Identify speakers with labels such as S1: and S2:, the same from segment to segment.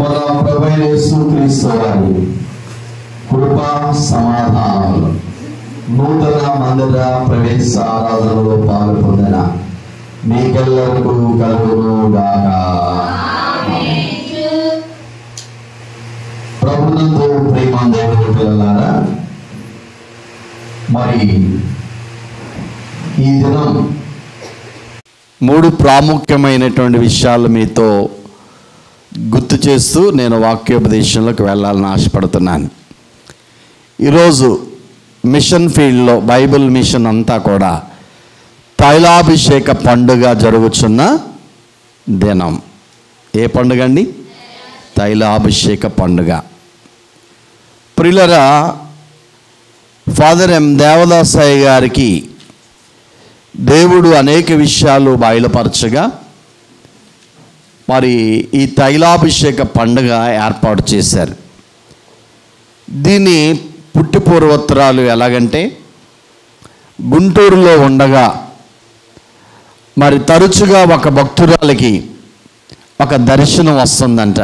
S1: మన ప్రభువైన యేసుక్రీస్తు వారి కృపా సమాధానాలు నూతన మందిర ప్రవేశ ఆరాధనలో పాల్పొందిన మీకెల్లరికూ కలుగును గాక. ప్రభునందు ప్రేమాదేవుని పిల్లలారా, మరి ఈ దినం 3 ప్రాముఖ్యమైనటువంటి విషయాలు మీతో గుర్తు చేస్తూ నేను వాక్యోపదేశంలోకి వెళ్ళాలని ఆశపడుతున్నాను. ఈరోజు మిషన్ ఫీల్డ్లో బైబిల్ మిషన్ అంతా కూడా తైలాభిషేక పండుగ జరుగుతున్న దినం. ఏ పండుగ అండి? తైలాభిషేక పండుగ. ప్రియులారా, ఫాదర్ ఎం దేవదాసయ్య గారికి దేవుడు అనేక విషయాలు బయలుపరచగా మరి ఈ తైలాభిషేక పండుగ ఏర్పాటు చేశారు. దీని పుట్టి పూర్వోత్తరాలు ఎలాగంటే, గుంటూరులో ఉండగా మరి తరచుగా ఒక భక్తురాలకి ఒక దర్శనం వస్తుందంట.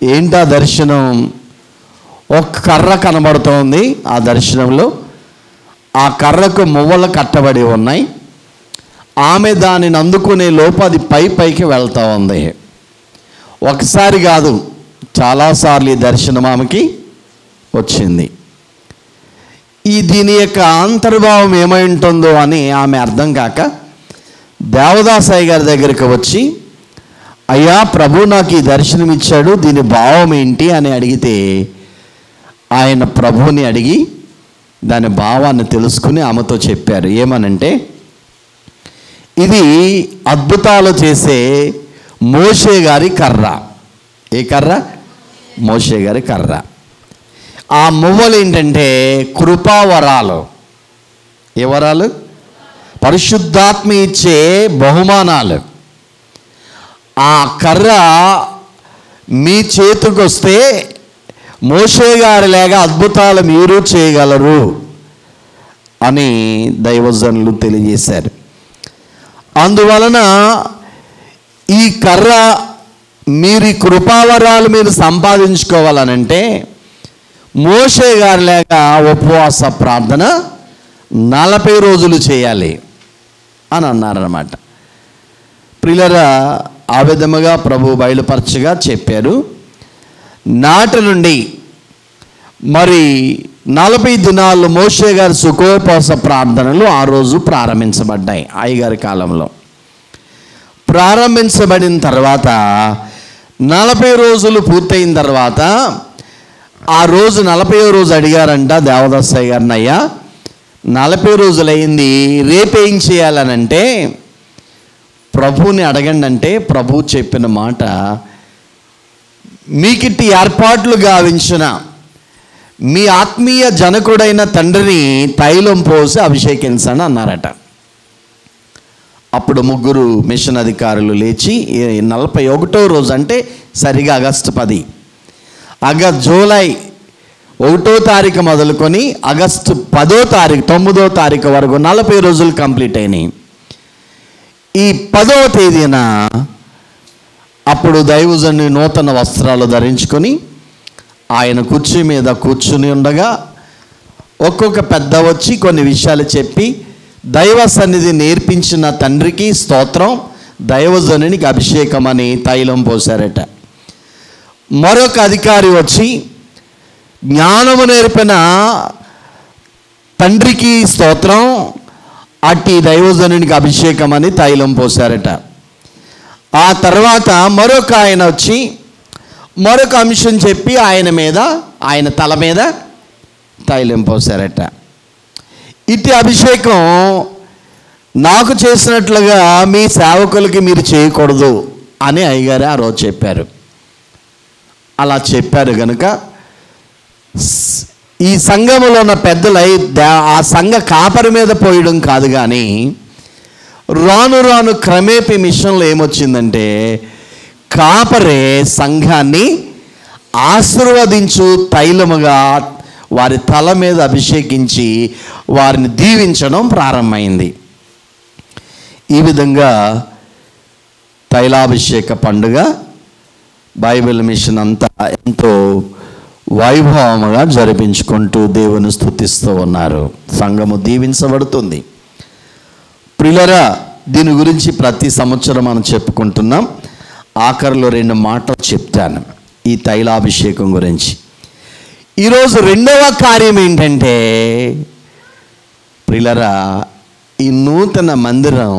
S1: ఏంటా దర్శనం? ఒక కర్ర కనబడుతోంది. ఆ దర్శనంలో ఆ కర్రకు మువ్వలు కట్టబడి ఉన్నాయి. ఆమె దానిని అందుకునే లోపు అది పైకి వెళ్తూ ఉంది. ఒకసారి కాదు, చాలాసార్లు ఈ దర్శనం ఆమెకి వచ్చింది. దీని యొక్క అంతర్భావం ఏమై ఉంటుందో అని ఆమె అర్థం కాక దేవదాసయ్య గారి దగ్గరికి వచ్చి, అయ్యా ప్రభు నాకు ఈ దర్శనం ఇచ్చాడు, దీని భావం ఏంటి అని అడిగితే ఆయన ప్రభుని అడిగి దాని భావాన్ని తెలుసుకుని ఆమెతో చెప్పారు. ఏమనంటే, ఇది అద్భుతాలు చేసే మోషే గారి కర్ర. ఏ కర్ర? మోషే గారి కర్ర. ఆ మువ్వలు ఏంటంటే కృపావరాలు. ఏ వరాలు? పరిశుద్ధాత్మ ఇచ్చే బహుమానాలు. ఆ కర్ర మీ చేతికి వస్తే మోషే గారి లేగా అద్భుతాలు మీరు చేయగలరు అని దైవజనులు తెలియజేశారు. అందువలన ఈ కర్ర మీరు ఈ కృపావరాలు మీరు సంపాదించుకోవాలనంటే మోషే గారి లేక ఉపవాస ప్రార్థన 40 రోజులు చేయాలి అని అన్నారన్నమాట. ప్రియులారా, ఆ విధముగా ప్రభు బయలుపరచగా చెప్పారు. నాటి నుండి మరి 40 దినాలు మోషే గారి సుఖోపవాస ప్రార్థనలు ఆ రోజు ప్రారంభించబడ్డాయి. అయ్యగారి కాలంలో ప్రారంభించబడిన తర్వాత 40 రోజులు పూర్తయిన తర్వాత ఆ రోజు 40వ రోజు అడిగారంట దేవదాసయ్య గారిని, అయ్యా 40 రోజులు అయింది, రేపేం చేయాలనంటే ప్రభుని అడగండి అంటే ప్రభు చెప్పిన మాట, మీకిట్టి ఏర్పాట్లు గావించిన మీ ఆత్మీయ జనకుడైన తండ్రిని తైలం పోసి అభిషేకించండి అన్నారట. అప్పుడు 3 మిషన్ అధికారులు లేచి 41వ రోజు అంటే సరిగా ఆగస్టు 10, జూలై 1వ తారీఖు మొదలుకొని ఆగస్టు 10వ తారీఖు 9వ తారీఖు వరకు 40 రోజులు కంప్లీట్ అయినాయి. ఈ 10వ తేదీన అప్పుడు దైవజనుని నూతన వస్త్రాలు ధరించుకొని ఆయన కుర్చీ మీద కూర్చుని ఉండగా ఒక్కొక్క పెద్ద వచ్చి కొన్ని విషయాలు చెప్పి దైవ సన్నిధి నేర్పించిన తండ్రికి స్తోత్రం, దైవజనునికి అభిషేకం అని తైలం పోశారట. మరొక అధికారి వచ్చి జ్ఞానము నేర్పిన తండ్రికి స్తోత్రం, అట్టి దైవజనునికి అభిషేకం అని తైలం పోశారట. ఆ తర్వాత మరొక ఆయన వచ్చి మరొక అంశం చెప్పి ఆయన తల మీద తైలం పోశారట. ఇట్టి అభిషేకం నాకు చేసినట్లుగా మీ సేవకులకి మీరు చేయకూడదు అని అయ్యగారు ఆ రోజు చెప్పారు. అలా చెప్పారు కనుక ఈ సంఘములో ఉన్న పెద్దలు ఆ సంఘ కాపరి మీద పోయడం కాదు, కానీ రాను క్రమేపీ మిషన్లో ఏమొచ్చిందంటే కాపరే సంఘాన్ని ఆశీర్వదించు తైలముగా వారి తల మీద అభిషేకించి వారిని దీవించడం ప్రారంభమైంది. ఈ విధంగా తైలాభిషేక పండుగ బైబిల్ మిషన్ అంతా ఎంతో వైభవముగా జరిపించుకుంటూ దేవుని స్తుతిస్తూ ఉన్నారు. సంఘము దీవించబడుతుంది. ప్రియులారా, దీని గురించి ప్రతి సంవత్సరం మనం చెప్పుకుంటున్నాం. ఆఖరిలో 2 మాటలు చెప్తాను ఈ తైలాభిషేకం గురించి. ఈరోజు రెండవ కార్యం ఏంటంటే, ప్రియులారా, ఈ నూతన మందిరం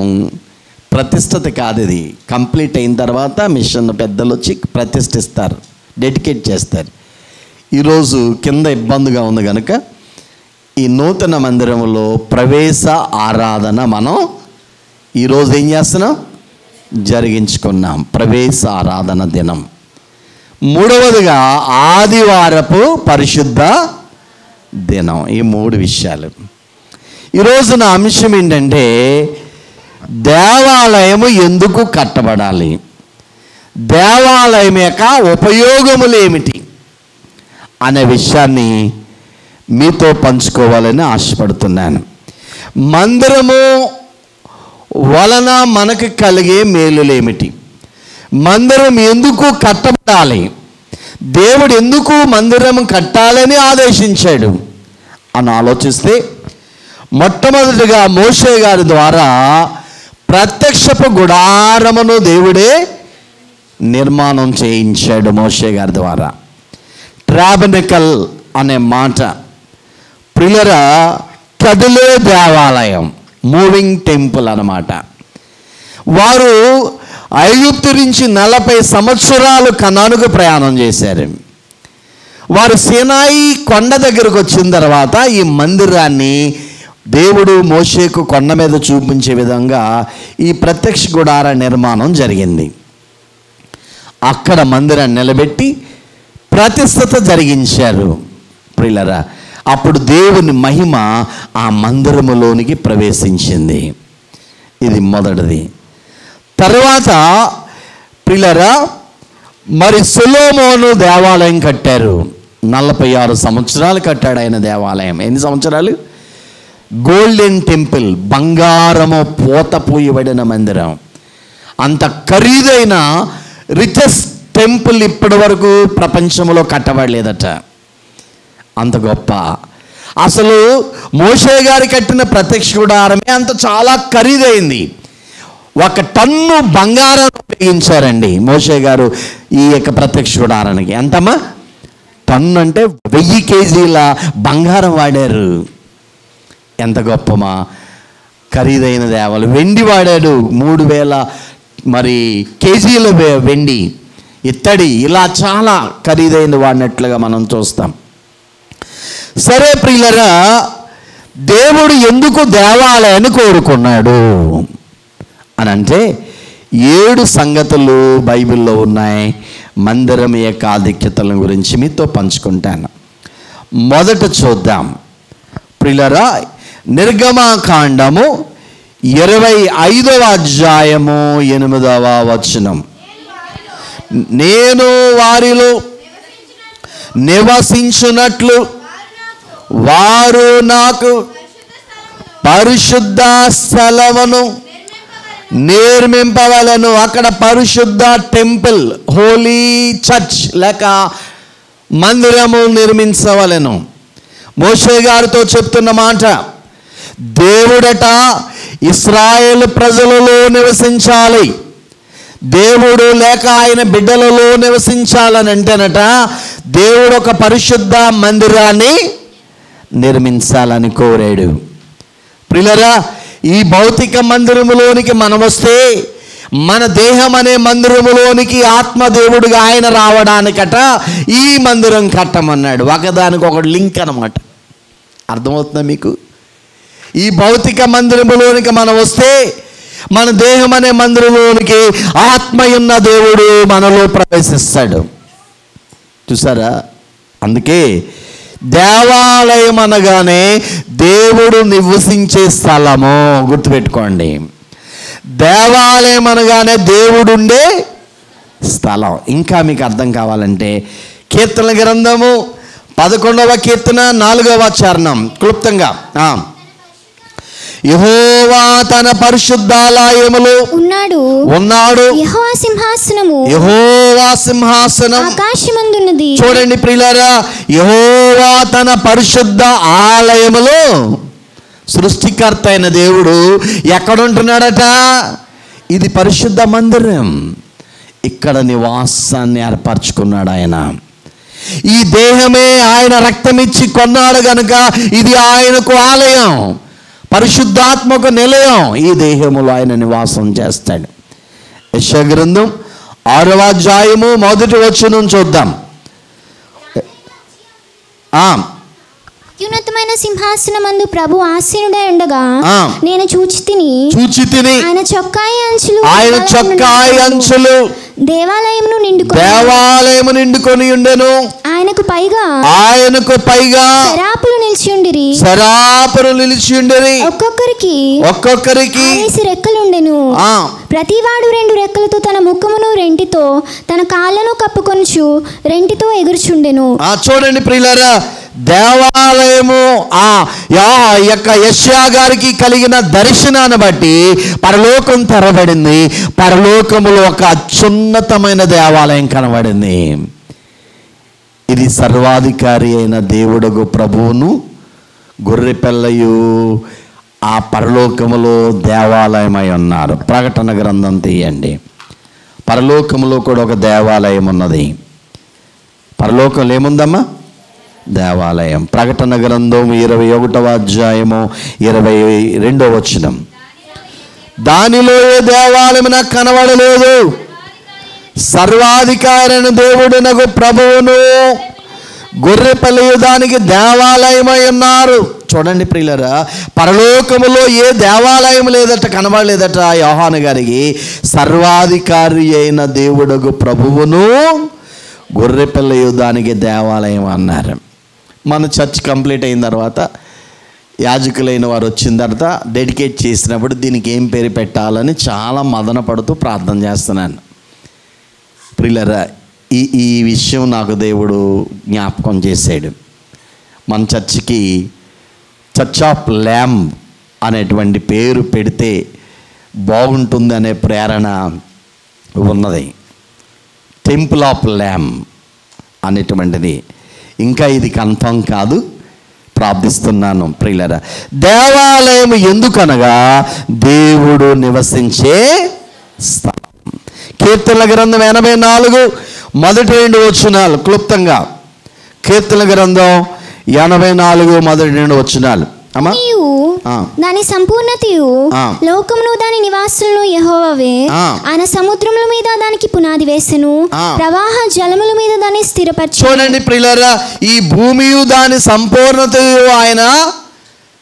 S1: ప్రతిష్టత కాదు. ఇది కంప్లీట్ అయిన తర్వాత మిషన్ పెద్దలు వచ్చి ప్రతిష్ఠిస్తారు, డెడికేట్ చేస్తారు. ఈరోజు కింద ఇబ్బందిగా ఉంది కనుక ఈ నూతన మందిరంలో ప్రవేశ ఆరాధన మనం ఈరోజు ఏం చేస్తున్నాం, జరిగించుకున్నాం. ప్రవేశ ఆరాధన దినం. మూడవదిగా ఆదివారపు పరిశుద్ధ దినం. ఈ 3 విషయాలు. ఈరోజు నా అంశం ఏంటంటే, దేవాలయము ఎందుకు కట్టబడాలి, దేవాలయం యొక్క ఉపయోగములు ఏమిటి అనే విషయాన్ని మీతో పంచుకోవాలని ఆశపడుతున్నాను. మందిరము వలన మనకు కలిగే మేలులేమిటి, మందిరం ఎందుకు కట్టబడాలి, దేవుడు ఎందుకు మందిరం కట్టాలని ఆదేశించాడు అని ఆలోచిస్తే, మొట్టమొదటిగా మోషే గారి ద్వారా ప్రత్యక్షపు గుడారమును దేవుడే నిర్మాణం చేయించాడు. మోషే గారి ద్వారా ట్రాబనికల్ అనే మాట, ప్రియులారా, కదిలే దేవాలయం, మూవింగ్ టెంపుల్ అన్నమాట. వారు ఐగుప్తు నుంచి 40 సంవత్సరాలు కనానుకు ప్రయాణం చేశారు. వారు సీనాయి కొండ దగ్గరకు వచ్చిన తర్వాత ఈ మందిరాన్ని దేవుడు మోషేకు కొండ మీద చూపించే విధంగా ఈ ప్రత్యక్ష గుడార నిర్మాణం జరిగింది. అక్కడ మందిరాన్ని నిలబెట్టి ప్రతిష్ఠత జరిగించారు. ప్రియులారా, అప్పుడు దేవుని మహిమ ఆ మందిరములోనికి ప్రవేశించింది. ఇది మొదటిది. తర్వాత ప్రియులారా, మరి సొలొమోను దేవాలయం కట్టారు. 46 సంవత్సరాలు కట్టాడు ఆయన దేవాలయం. ఎన్ని సంవత్సరాలు? గోల్డెన్ టెంపుల్, బంగారము పోత పోయబడిన మందిరం. అంత ఖరీదైన రిచెస్ట్ టెంపుల్ ఇప్పటి వరకు ప్రపంచంలో కట్టబడలేదట. అంత గొప్ప. అసలు మోషే గారు కట్టిన ప్రత్యక్ష గుడారమే అంత చాలా ఖరీదైంది. 1 టన్ను బంగారం ఉపయోగించారండి మోషే గారు ఈ యొక్క ప్రత్యక్ష గుడారానికి. ఎంతమ్మా? టన్ను అంటే 1000 కేజీల బంగారం వాడారు. ఎంత గొప్పమా, ఖరీదైన దేవాలయం. వెండి వాడాడు 3000 మరి కేజీల వెండి, ఇత్తడి, ఇలా చాలా ఖరీదైన వాడినట్లుగా మనం చూస్తాం. సరే ప్రియులరా, దేవుడు ఎందుకు దేవాలయాన్ని కోరుకున్నాడు అని అంటే 7 సంగతులు బైబిల్లో ఉన్నాయి. మందిరం యొక్క ఆధిక్యతల గురించి మీతో పంచుకుంటాను. మొదట చూద్దాం ప్రియులరా, నిర్గమకాండము 25వ అధ్యాయము 8వ వచనం. నేను వారిలో నివసించున్నట్లు వారు నాకు పరిశుద్ధ స్థలమును నిర్మింపవలను. అక్కడ పరిశుద్ధ టెంపుల్, హోలీ చర్చ్ లేక మందిరము నిర్మించవలను. మోషే గారితో చెప్తున్న మాట, దేవుడట ఇశ్రాయేలు ప్రజలలో నివసించాలి, దేవుడు లేక ఆయన బిడ్డలలో నివసించాలని అంటేనట దేవుడు ఒక పరిశుద్ధ మందిరాన్ని నిర్మించాలని కోరాడు. ప్రియులారా, ఈ భౌతిక మందిరములోనికి మనం వస్తే మన దేహం అనే మందిరములోనికి ఆత్మదేవుడిగా ఆయన రావడానికట ఈ మందిరం కట్టమన్నాడు. ఒకదానికి ఒకటి లింక్ అన్నమాట. అర్థమవుతుందా మీకు? ఈ భౌతిక మందిరములోనికి మనం వస్తే మన దేహం అనే మందిరంలోనికి ఆత్మయున్న దేవుడు మనలో ప్రవేశిస్తాడు. చూసారా? అందుకే దేవాలయం అనగానే దేవుడు నివసించే స్థలము. గుర్తుపెట్టుకోండి, దేవాలయం అనగానే దేవుడు ఉండే స్థలం. ఇంకా మీకు అర్థం కావాలంటే కీర్తన గ్రంథము 11వ కీర్తన 4వ చరణం క్లుప్తంగా, యెహోవా తన పరిశుద్ధాలయములో ఉన్నాడు. యెహోవా సింహాసనం
S2: ఆకాశమందున్నది.
S1: చూడండి ప్రియులారా, యెహోవా తన పరిశుద్ధ ఆలయములో, సృష్టికర్త అయిన దేవుడు ఎక్కడుంటున్నాడట? ఇది పరిశుద్ధ మందిరం. ఇక్కడ నివాసాన్ని ఏర్పరచుకున్నాడు ఆయన. ఈ దేహమే ఆయన రక్తమిచ్చి కొన్నాడు గనుక ఇది ఆయనకు ఆలయం, పరిశుద్ధాత్మకు నిలయం. ఈ దేహములో ఆయన నివాసం చేస్తాడు. యెషయా గ్రంథం 6వ అధ్యాయము 1వ వచనం చూద్దాం.
S2: అత్యున్నతమైన సింహాసనమందు ప్రభు ఆసీనుడై ఉండగా నేను చూచి తిని ఆయన చొక్కాయి అంచులు దేవాలయమును నిండుకొని ఉండెను. ఆయనకు పైగా శరాపులు నిలిచి ఉండిరి. ఒక్కొక్కరికి రెక్కలుండెను. ప్రతివాడు 2 రెక్కలతో తన ముఖమును రెంటితో తన కాళ్ళను కప్పుకొనుచు రెంటితో ఎగురుచుండెను.
S1: చూడండి ప్రియులారా, దేవాలయము యొక్క యెషయా గారికి కలిగిన దర్శనాన్ని బట్టి పరలోకం తెరబడింది. పరలోకములో ఒక అత్యున్నతమైన దేవాలయం కనబడింది. ఇది సర్వాధికారి అయిన దేవుడగు ప్రభువును గొర్రెపిల్లయు ఆ పరలోకములో దేవాలయమై ఉన్నారు. ప్రకటన గ్రంథం తీయండి. పరలోకములో కూడా ఒక దేవాలయం ఉన్నది. పరలోకంలో ఏముందమ్మా? దేవాలయం. ప్రకటన గ్రంథం 21వ అధ్యాయము 22వ వచనం. దానిలో ఏ దేవాలయం నాకు కనబడలేదు, సర్వాధికారైన దేవుడునకు ప్రభువును గొర్రెపిల్లయు దానికి దేవాలయమై ఉన్నారు. చూడండి ప్రియులారా, పరలోకములో ఏ దేవాలయం లేదట, కనబడలేదట యోహాను గారికి. సర్వాధికారి అయిన దేవుడుకు ప్రభువును గొర్రెపిల్లయు దానికి దేవాలయం అన్నారు. మన చర్చ్ కంప్లీట్ అయిన తర్వాత యాజకులైన వారు వచ్చిన తర్వాత డెడికేట్ చేసినప్పుడు దీనికి ఏం పేరు పెట్టాలని చాలా మదన పడుతూ ప్రార్థన చేస్తున్నాను. ప్రియులారా, ఈ విషయం నాకు దేవుడు జ్ఞాపకం చేశాడు. మన చర్చికి చర్చ్ ఆఫ్ ల్యాంబ్ అనేటువంటి పేరు పెడితే బాగుంటుంది అనే ప్రేరణ ఉన్నది. టెంపుల్ ఆఫ్ ల్యాంబ్ అనేటువంటిది. ఇంకా ఇది కన్ఫర్మ్ కాదు, ప్రార్థిస్తున్నాను. ప్రియులారా, దేవాలయం ఎందుకనగా దేవుడు నివసించే స్థలం. కీర్తనల గ్రంథం 84 మొదటి 2 వచనాలు క్లుప్తంగా. కీర్తనల గ్రంథం 84 మొదటి 2 వచనాలు.
S2: దాని సంపూర్ణతయు లోకమును దాని నివాసులను యెహోవావే. ఆయన సముద్రముల మీద దానికి పునాది వేసెను, ప్రవాహ జలముల మీద దాన్ని స్థిరపరచెను.
S1: చూడండి ప్రియులారా, ఈ భూమియు దాని సంపూర్ణతయు ఆయన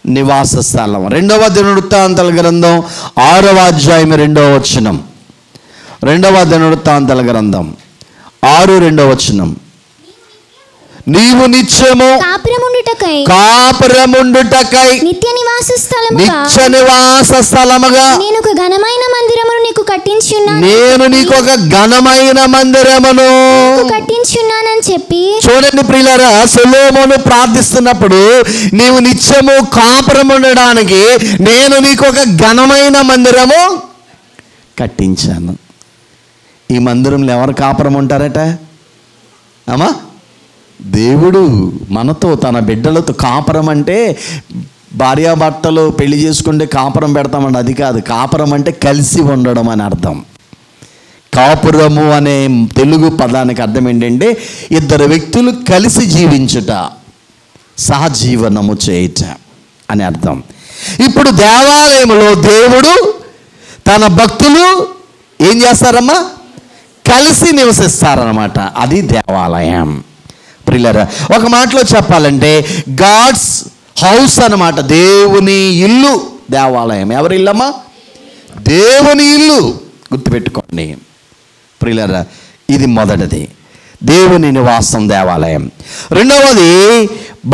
S1: నివాస స్థలం. 2వ దినవృత్తాంతాల గ్రంథం 6వ అధ్యాయం 2వ వచనం. 2వ దినవృత్తాంతాల గ్రంథం 6:2 వచనం. నీవు నిత్యము కాపురముండుటకై
S2: నిత్య నివాస
S1: స్థలముగా
S2: నేను ఒక ఘనమైన మందిరమును నీకు కట్టించున్నాను.
S1: నేను నీకు ఒక ఘనమైన మందిరమును
S2: కట్టించున్నానని చెప్పి.
S1: చూడండి ప్రియులారా, సొలొమోను ప్రార్థిస్తున్నప్పుడు నీవు నిత్యము కాపురముండడానికి నేను నీకు ఒక ఘనమైన మందిరము కట్టించాను. ఈ మందిరంలో ఎవరు కాపురం ఉంటారట? అమ్మా, దేవుడు మనతో తన బిడ్డలతో. కాపురం అంటే భార్యాభర్తలు పెళ్లి చేసుకుంటే కాపురం పెడతామండి, అది కాదు. కాపురం అంటే కలిసి ఉండడం అని అర్థం. కాపురము అనే తెలుగు పదానికి అర్థం ఏంటంటే 2 వ్యక్తులు కలిసి జీవించుట, సహజీవనము చేయుట అని అర్థం. ఇప్పుడు దేవాలయంలో దేవుడు తన భక్తులు ఏం చేస్తారమ్మా? కలిసి నివసిస్తారన్నమాట. అది దేవాలయం. ప్రియులారా, ఒక మాటలో చెప్పాలంటే గాడ్స్ హౌస్ అన్నమాట. దేవుని ఇల్లు దేవాలయం. ఎవరి ఇల్లమ్మా? దేవుని ఇల్లు. గుర్తుపెట్టుకోండి ప్రియులారా, ఇది మొదటిది, దేవుని నివాసం దేవాలయం. రెండవది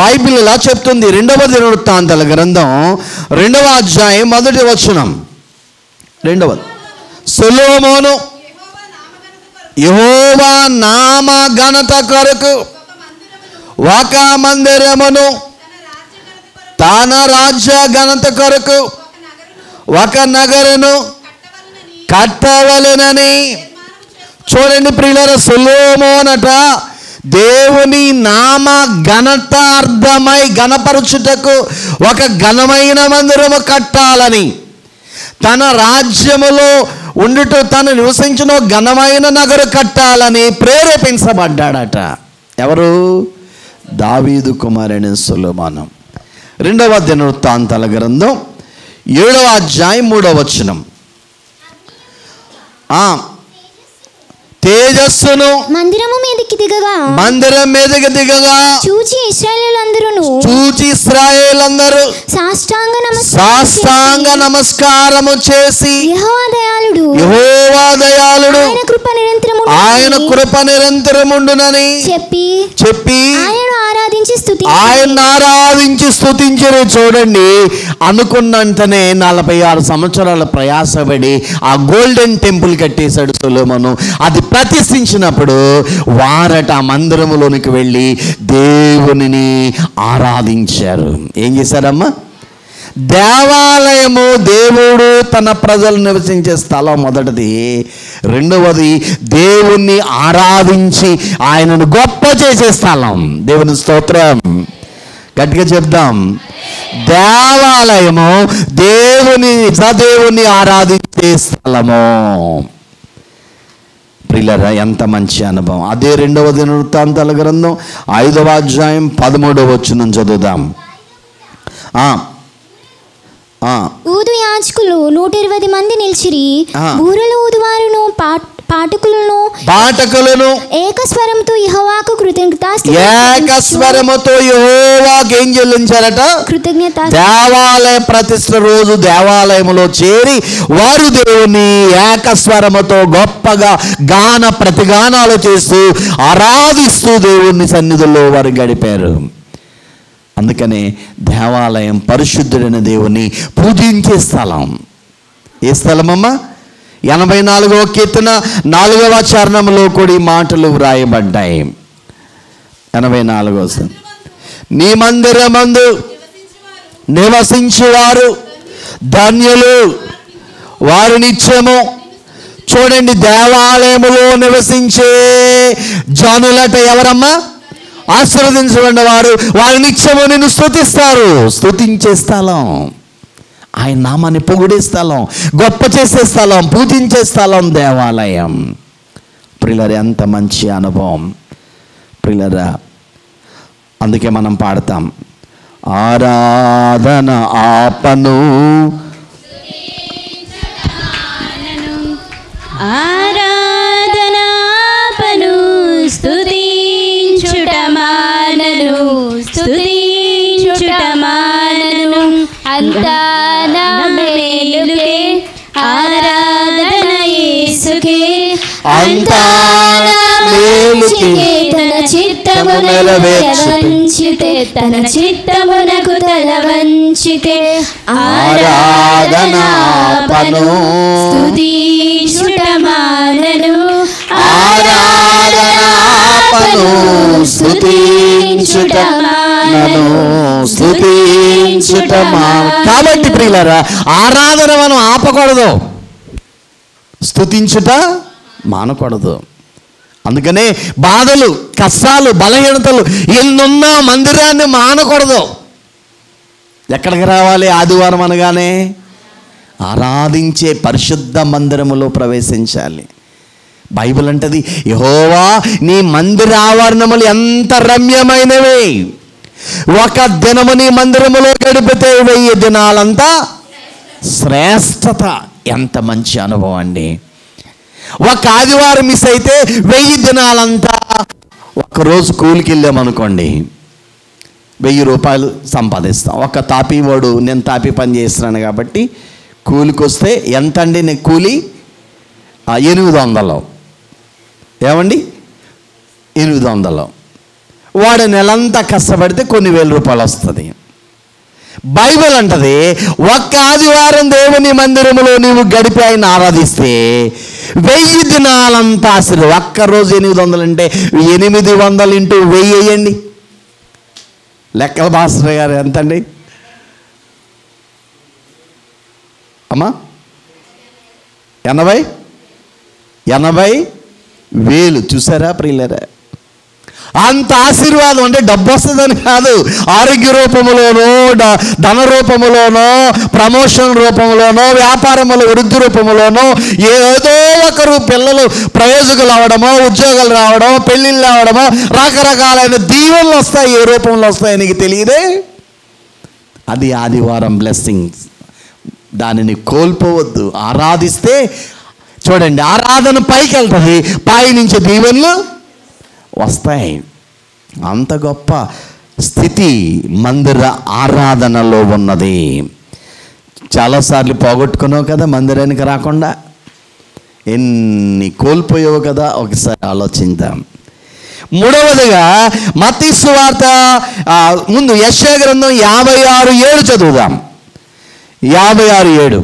S1: బైబిల్ ఇలా చెప్తుంది. 2వ దినవృత్తాంతాల గ్రంథం 2వ అధ్యాయం 1వ వచనం. 2వది, సొలొమోను యెహోవా నామ ఘనత కొరకు ఒక మందిరమును తన రాజ్య ఘనత కొరకు ఒక నగరును కట్టవలెనని. చూడండి ప్రియులారా, సొలొమోనట దేవుని నామ ఘనతార్థమై ఘనపరచుటకు ఒక ఘనమైన మందిరము కట్టాలని, తన రాజ్యములో ఉండుట తను నివసించిన ఘనమైన నగరు కట్టాలని ప్రేరేపించబడ్డాడట. ఎవరు? దావీదు కుమారుని సొలొమోను. 2వ దినవృత్తాంతాల గ్రంథం 7వ అధ్యాయం 3వ వచనం. తేజస్సును
S2: మందిరం మీదకి దిగగా చూచి
S1: ఇశ్రాయేలందరూ సాష్టాంగ నమస్కారము చేసి యెహోవా దయాళుడు ఆయన కృప నిరంతరముండునని చెప్పి ఆయన ఆరాధించి స్తుతించరు. చూడండి, అనుకున్నంతనే 46 సంవత్సరాల ప్రయాసపడి ఆ గోల్డెన్ టెంపుల్ కట్టేశాడు సొలొమోను. అది ప్రతిష్ఠించినప్పుడు వారట ఆ మందిరములోనికి వెళ్ళి దేవునిని ఆరాధించారు. ఏం చేశారమ్మా? దేవాలయము దేవుడు తన ప్రజలు నివసించే స్థలం మొదటిది. రెండవది దేవుణ్ణి ఆరాధించి ఆయనను గొప్ప చేసే స్థలం. దేవుని స్తోత్రం. గట్టిగా చెప్దాం. దేవాలయము దేవుని ఆరాధించే స్థలము. ప్రియులారా, ఎంత మంచి అనుభవం. అదే 2వ దినవృత్తాంతాల గ్రంథం 5వ అధ్యాయం 13వ వచనం చదువుదాం.
S2: ఊదు యాజకులు 120 మంది నిలిచిరి. బూరలు ఊదువారును పాటకులను ఏకస్వరముతో యెహోవాకు
S1: ఏం చెల్లించారట?
S2: కృతజ్ఞత.
S1: దేవాలయ ప్రతిష్ఠ రోజు దేవాలయములో చేరి వారు దేవుని ఏకస్వరముతో గొప్పగా గాన ప్రతిగానాలు చేస్తూ ఆరాధిస్తూ దేవుని సన్నిధిలో వారు గడిపారు. అందుకనే దేవాలయం పరిశుద్ధుడైన దేవుని పూజించే స్థలం. ఏ స్థలమమ్మా? 84వ కీర్తన 4వ చరణంలో కూడా ఈ మాటలు వ్రాయబడ్డాయి. 84వ నీ మందిరమందు నివసించువారు ధన్యులు, వారు నిత్యము. చూడండి, దేవాలయములో నివసించే జనులట ఎవరమ్మా? ఆశీర్వదించబడిన వారు నిత్యము నిన్ను స్తుతిస్తారు. స్తుతించే స్థలం, ఆయన నామాన్ని పొగిడే స్థలం, గొప్ప చేసే స్థలం, పూజించే స్థలం దేవాలయం. ప్రియులారా, ఎంత మంచి అనుభవం ప్రియులారా. అందుకే మనం పాడతాం, ఆరాధన ఆపను
S2: అంతా నా మేలుకే, ఆరాధన యేసుకే, అంతా నా మేలుకే. తన చిత్తము నెరవేర్చితే, తన చిత్తమునకు తల వంచితే ఆరాధన ఆపను, స్తుతించుట మానను. ఆరాధన ఆపను, స్తుతించుట మానను, స్తుతించుట మానను.
S1: కాబట్టి ప్రియులారా, ఆరాధన మనం ఆపకూడదు, స్తుతించుట మానకూడదు. అందుకనే బాధలు, కష్టాలు, బలహీనతలు ఎన్నున్నా మందిరాన్ని మానకూడదు. ఎక్కడికి రావాలి? ఆదివారం అనగానే ఆరాధించే పరిశుద్ధ మందిరములో ప్రవేశించాలి. బైబిల్ అంటది, యెహోవా నీ మందిర ఆవరణములు ఎంత రమ్యమైనవి, ఒక దినము నీ మందిరములో గడిపితే 1000 దినాలంతా శ్రేష్టత. ఎంత మంచి అనుభవం అండి. ఒక ఆదివారం మిస్ అయితే 1000 దినాలంతా. ఒక్కరోజు కూలికి వెళ్ళామనుకోండి, 1000 రూపాయలు సంపాదిస్తాం. ఒక తాపీ వాడు, నేను తాపీ పని చేస్తున్నాను కాబట్టి కూలికి వస్తే ఎంత అండి? నేను కూలి 800. ఏమండి? 800. వాడు నెలంతా కష్టపడితే కొన్ని 1000 రూపాయలు వస్తుంది. బైబిల్ అంటది, ఒక్క ఆదివారం దేవుని మందిరములో నీవు గడిపి ఆయన ఆరాధిస్తే 1000 దినాలంతా ఆశీర్వాదం. ఒక్కరోజు 800 అంటే 800 ఇంటూ 1000 వేయండి. లెక్కల భాస్కర్ గారు ఎంతండి? అమ్మా 80,000 చూసారా ప్రియులరా? అంత ఆశీర్వాదం. అంటే డబ్బు వస్తుందని కాదు, ఆరోగ్య రూపంలోనో, ధన రూపంలోనో, ప్రమోషన్ రూపంలోనో, వ్యాపారంలో వృద్ధి రూపంలోనో, ఏదో ఒకరు పిల్లలు ప్రయోజకులు అవడమో, ఉద్యోగాలు రావడమో, పెళ్ళిళ్ళు రావడమో, రకరకాలైన దీవెనలు వస్తాయి. ఏ రూపంలో వస్తాయో నీకు తెలియదే. అది ఆదివారం బ్లెస్సింగ్స్. దానిని కోల్పోవద్దు. ఆరాధిస్తే చూడండి, ఆరాధన పైకి వెళ్తుంది, పై నుంచి దీవెనలు వస్తాయి. అంత గొప్ప స్థితి మందిర ఆరాధనలో ఉన్నది. చాలాసార్లు పోగొట్టుకున్నావు కదా మందిరానికి రాకుండా, ఎన్ని కోల్పోయావు కదా, ఒకసారి ఆలోచిద్దాం. మూడవదిగా మత్తయి సువార్త ముందు యెషయా గ్రంథం 56:7 చదువుదాం. 56:7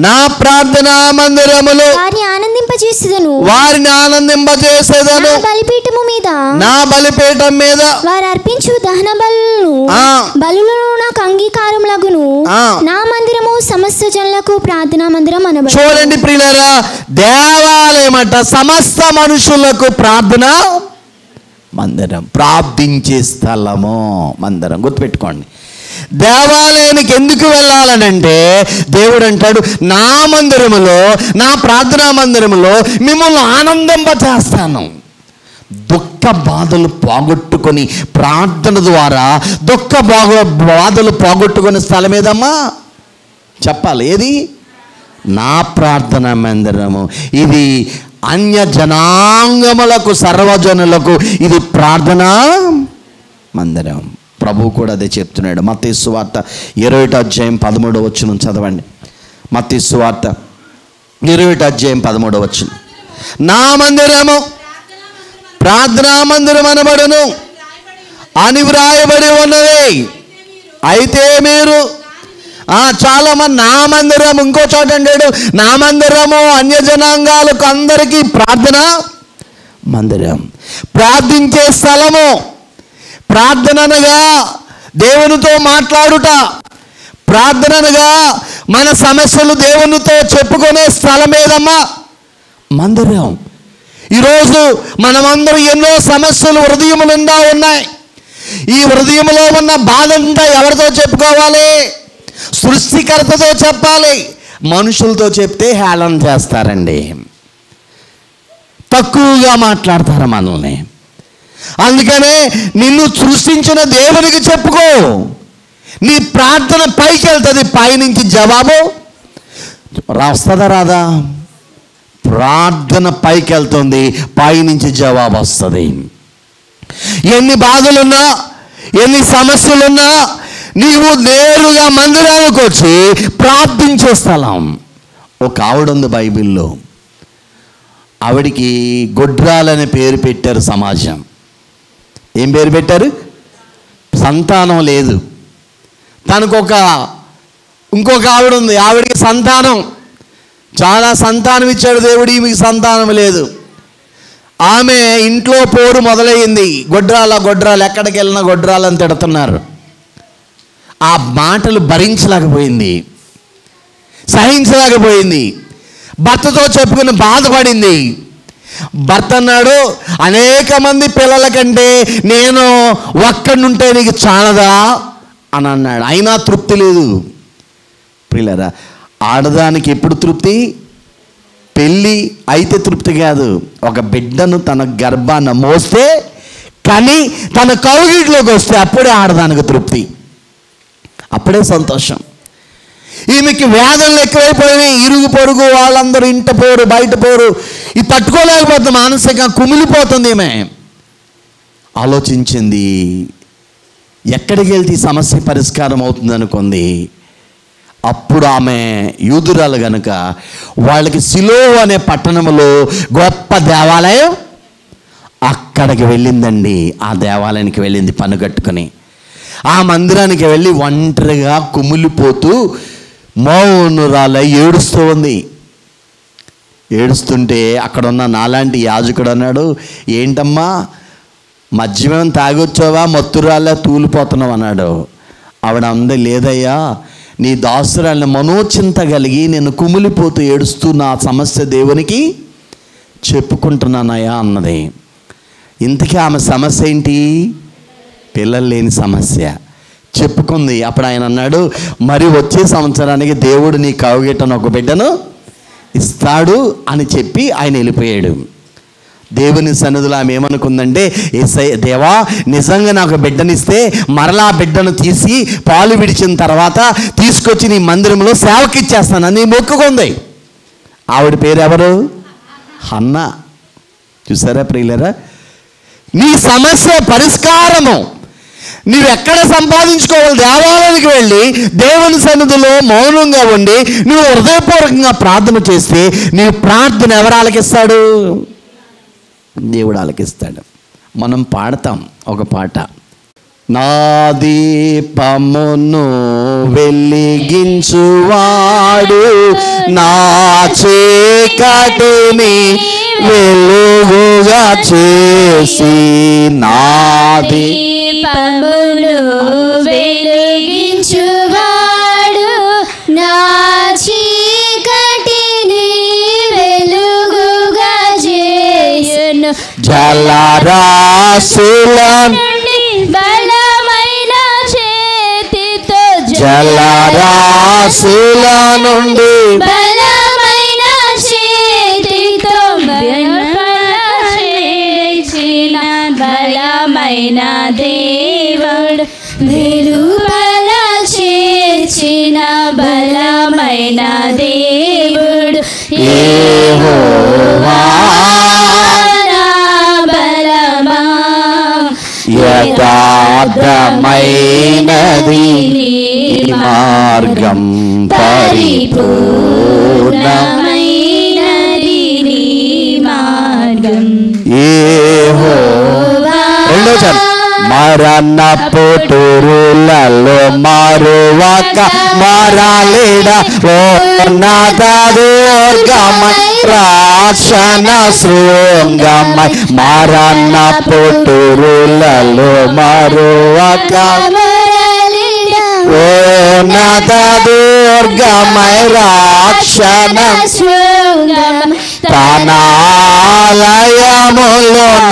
S1: నా ప్రార్థనా మందిరములో
S2: వారిని
S1: ఆనందింపజేసేదను, నా బలిపీఠం మీద
S2: వారు అర్పించు దహన బలులను నాకు అంగీకారములగును. నా మందిరము సమస్త జనులకు ప్రార్థనా మందిరం అనబడును.
S1: చూడండి ప్రియులారా, దేవాలయం అంట సమస్త మనుషులకు ప్రార్థనా మందిరం, ప్రార్థించే స్థలము మందిరం. గుర్తుపెట్టుకోండి. దేవాలయానికి ఎందుకు వెళ్ళాలనంటే దేవుడు అంటాడు, నా మందిరములో, నా ప్రార్థనా మందిరములో మిమ్మల్ని ఆనందింపచేస్తాను. దుఃఖ బాధలు పోగొట్టుకొని ప్రార్థన ద్వారా బాధలు పోగొట్టుకునే స్థలం ఏదమ్మా చెప్పాలి? ఏది? నా ప్రార్థనా మందిరము. ఇది అన్య జనాంగములకు, సర్వజనులకు ఇది ప్రార్థనా మందిరం. ప్రభువు కూడా అదే చెప్తున్నాడు. మత్తయి సువార్త 20:13 చదవండి. మత్తయి సువార్త 20:13 నా మందిరము ప్రార్థనా మందిరం అనబడును అని వ్రాయబడి ఉన్నది. అయితే మీరు చాలా మంది నా మందిరం, ఇంకో చోట అంటాడు నా మందిరము అన్యజనాంగాలకు అందరికీ ప్రార్థన మందిరం, ప్రార్థించే స్థలము. ప్రార్థనగా దేవునితో మాట్లాడుట, ప్రార్థనగా మన సమస్యలు దేవునితో చెప్పుకునే స్థలం ఏదమ్మా? మందిరం. ఈరోజు మనమందరం ఎన్నో సమస్యలు హృదయం నిండా ఉన్నాయి. ఈ హృదయంలో ఉన్న బాధ అంతా ఎవరితో చెప్పుకోవాలి? సృష్టికర్తతో చెప్పాలి. మనుషులతో చెప్తే హేళన చేస్తారండి, తక్కువగా మాట్లాడతారు మనల్ని. అందుకనే నిన్ను సృష్టించిన దేవునికి చెప్పుకో. నీ ప్రార్థన పైకి వెళ్తుంది, పైనుంచి జవాబు వస్తుందా రాదా? ప్రార్థన పైకి వెళ్తుంది, పైనుంచి జవాబు వస్తుంది. ఎన్ని బాధలున్నా, ఎన్ని సమస్యలున్నా నీవు నేరుగా మందిరానికి వచ్చి ప్రార్థించే స్థలం. ఒక ఆవిడ ఉంది బైబిల్లో, ఆవిడికి గొడ్రాలనే పేరు పెట్టారు సమాజం. ఏం పేరు పెట్టారు? సంతానం లేదు. తనకు ఇంకొక ఆవిడ ఉంది, ఆవిడికి సంతానం, చాలా సంతానం ఇచ్చాడు దేవుడు, ఈమెకి సంతానం లేదు. ఆమె ఇంట్లో పోరు మొదలయ్యింది. గొడ్రాలు ఎక్కడికి వెళ్ళినా గొడ్రాలని తిడుతున్నారు. ఆ మాటలు భరించలేకపోయింది, సహించలేకపోయింది. భర్తతో చెప్పుకుని బాధపడింది. భర్త అన్నాడు, అనేక మంది పిల్లల కంటే నేను ఒక్కడుంటే నీకు చాలదా అని అన్నాడు. అయినా తృప్తి లేదు. ప్రియులారా, ఆడదానికి ఎప్పుడు తృప్తి? పెళ్ళి అయితే తృప్తి కాదు, ఒక బిడ్డను తన గర్భాన్ని మోస్తే కానీ తన కౌగిట్లోకి వస్తే అప్పుడే ఆడదానికి తృప్తి, అప్పుడే సంతోషం. ఈమెకి వేదనలు ఎక్కువైపోయినాయి. ఇరుగు పొరుగు వాళ్ళందరూ ఇంట పోరు, బయట పోరు. ఇది తట్టుకోలేకపోతుంది, మానసికంగా కుమిలిపోతుంది. ఈమె ఆలోచించింది, ఎక్కడికి వెళ్తే ఈ సమస్య పరిష్కారం అవుతుంది అనుకుంది. అప్పుడు ఆమె యూదురాలు గనుక వాళ్ళకి సిలోహు అనే పట్టణంలో గొప్ప దేవాలయం, అక్కడికి వెళ్ళిందండి. ఆ దేవాలయానికి వెళ్ళింది పన్ను కట్టుకుని. ఆ మందిరానికి వెళ్ళి ఒంటరిగా కుమిలిపోతూ మౌనురాలై ఏడుస్తూ ఉంది. ఏడుస్తుంటే అక్కడ ఉన్న నాలాంటి యాజకుడు అన్నాడు, ఏంటమ్మా మద్యమేం తాగొచ్చావా, మత్తురాలే తూలిపోతున్నావు అన్నాడు. ఆవిడ అంది, లేదయ్యా నీ దాసురాలను మనోచింత కలిగి నేను కుమిలిపోతూ ఏడుస్తూ నా సమస్య దేవునికి చెప్పుకుంటున్నానయ్యా అన్నది. ఇంతకీ ఆమె సమస్య ఏంటి? పిల్లలు లేని సమస్య చెప్పుకుంది. అప్పుడు ఆయన అన్నాడు, మరి వచ్చే సంవత్సరానికి దేవుడు నీ కౌగిటను ఒక బిడ్డను ఇస్తాడు అని చెప్పి ఆయన వెళ్ళిపోయాడు. దేవుని సన్నిధిలో ఆమె ఏమనుకుందంటే, దేవా నిజంగా నాకు బిడ్డనిస్తే మరలా బిడ్డను తీసి పాలు విడిచిన తర్వాత తీసుకొచ్చి నీ మందిరంలో సేవకిచ్చేస్తానని మొక్కుకుంది. ఆవిడ పేరు ఎవరు? హన్నా. చూసారా ప్రియులరా, నీ సమస్య పరిష్కారము నీవెక్కడ సంపాదించుకోవాలి? దేవాలయానికి వెళ్ళి దేవుని సన్నిధిలో మౌనంగా ఉండి నువ్వు హృదయపూర్వకంగా ప్రార్థన చేస్తే నీ ప్రార్థన ఎవరు ఆలకిస్తాడు? దేవుడు ఆలకిస్తాడు. మనం పాడతాం ఒక పాట, నా దీపమును వెలిగించువాడు నా చీకటిని వెలుగుగా చేసి, నా
S2: దీపమును వెలిగించువాడు నా చీకటిని వెలుగుగా చేయును,
S1: జలరాశుల
S2: బలమైన చేతితో
S1: జలరాశుల నుండి
S2: బలమైన చేతితో బలమైన దేవుడు వెలుపల చేర్చిన బలమైన దేవుడు
S1: యెహోవా
S2: నా బలమా,
S1: యథార్థమైనది నీ మార్గం
S2: పరిపూర్ణమైనది నీ మార్గం.
S1: యెహోవా. రెండోసారి, మరణపుటూరులలో మారువక మారాలేడ ఓ నాదోర్గమై రాక్షణ శృంగమై, మరణపుటూరులలో మారువక ఓ నాదోర్గమై రాక్షణ
S2: శృంగం
S1: తనాలయములో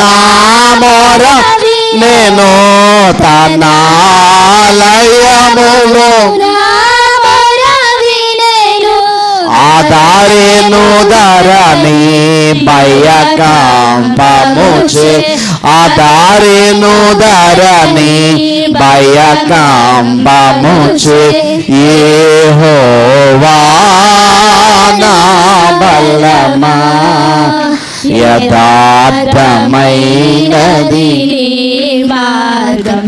S1: నా మొర నేను, తనాలయములో ఆధారేను ధరణి భయకంపముచే, ఆధారేను ధరణి భయకంపముచే, యెహోవా నా బలమా, యథార్థమైనది
S2: మార్గం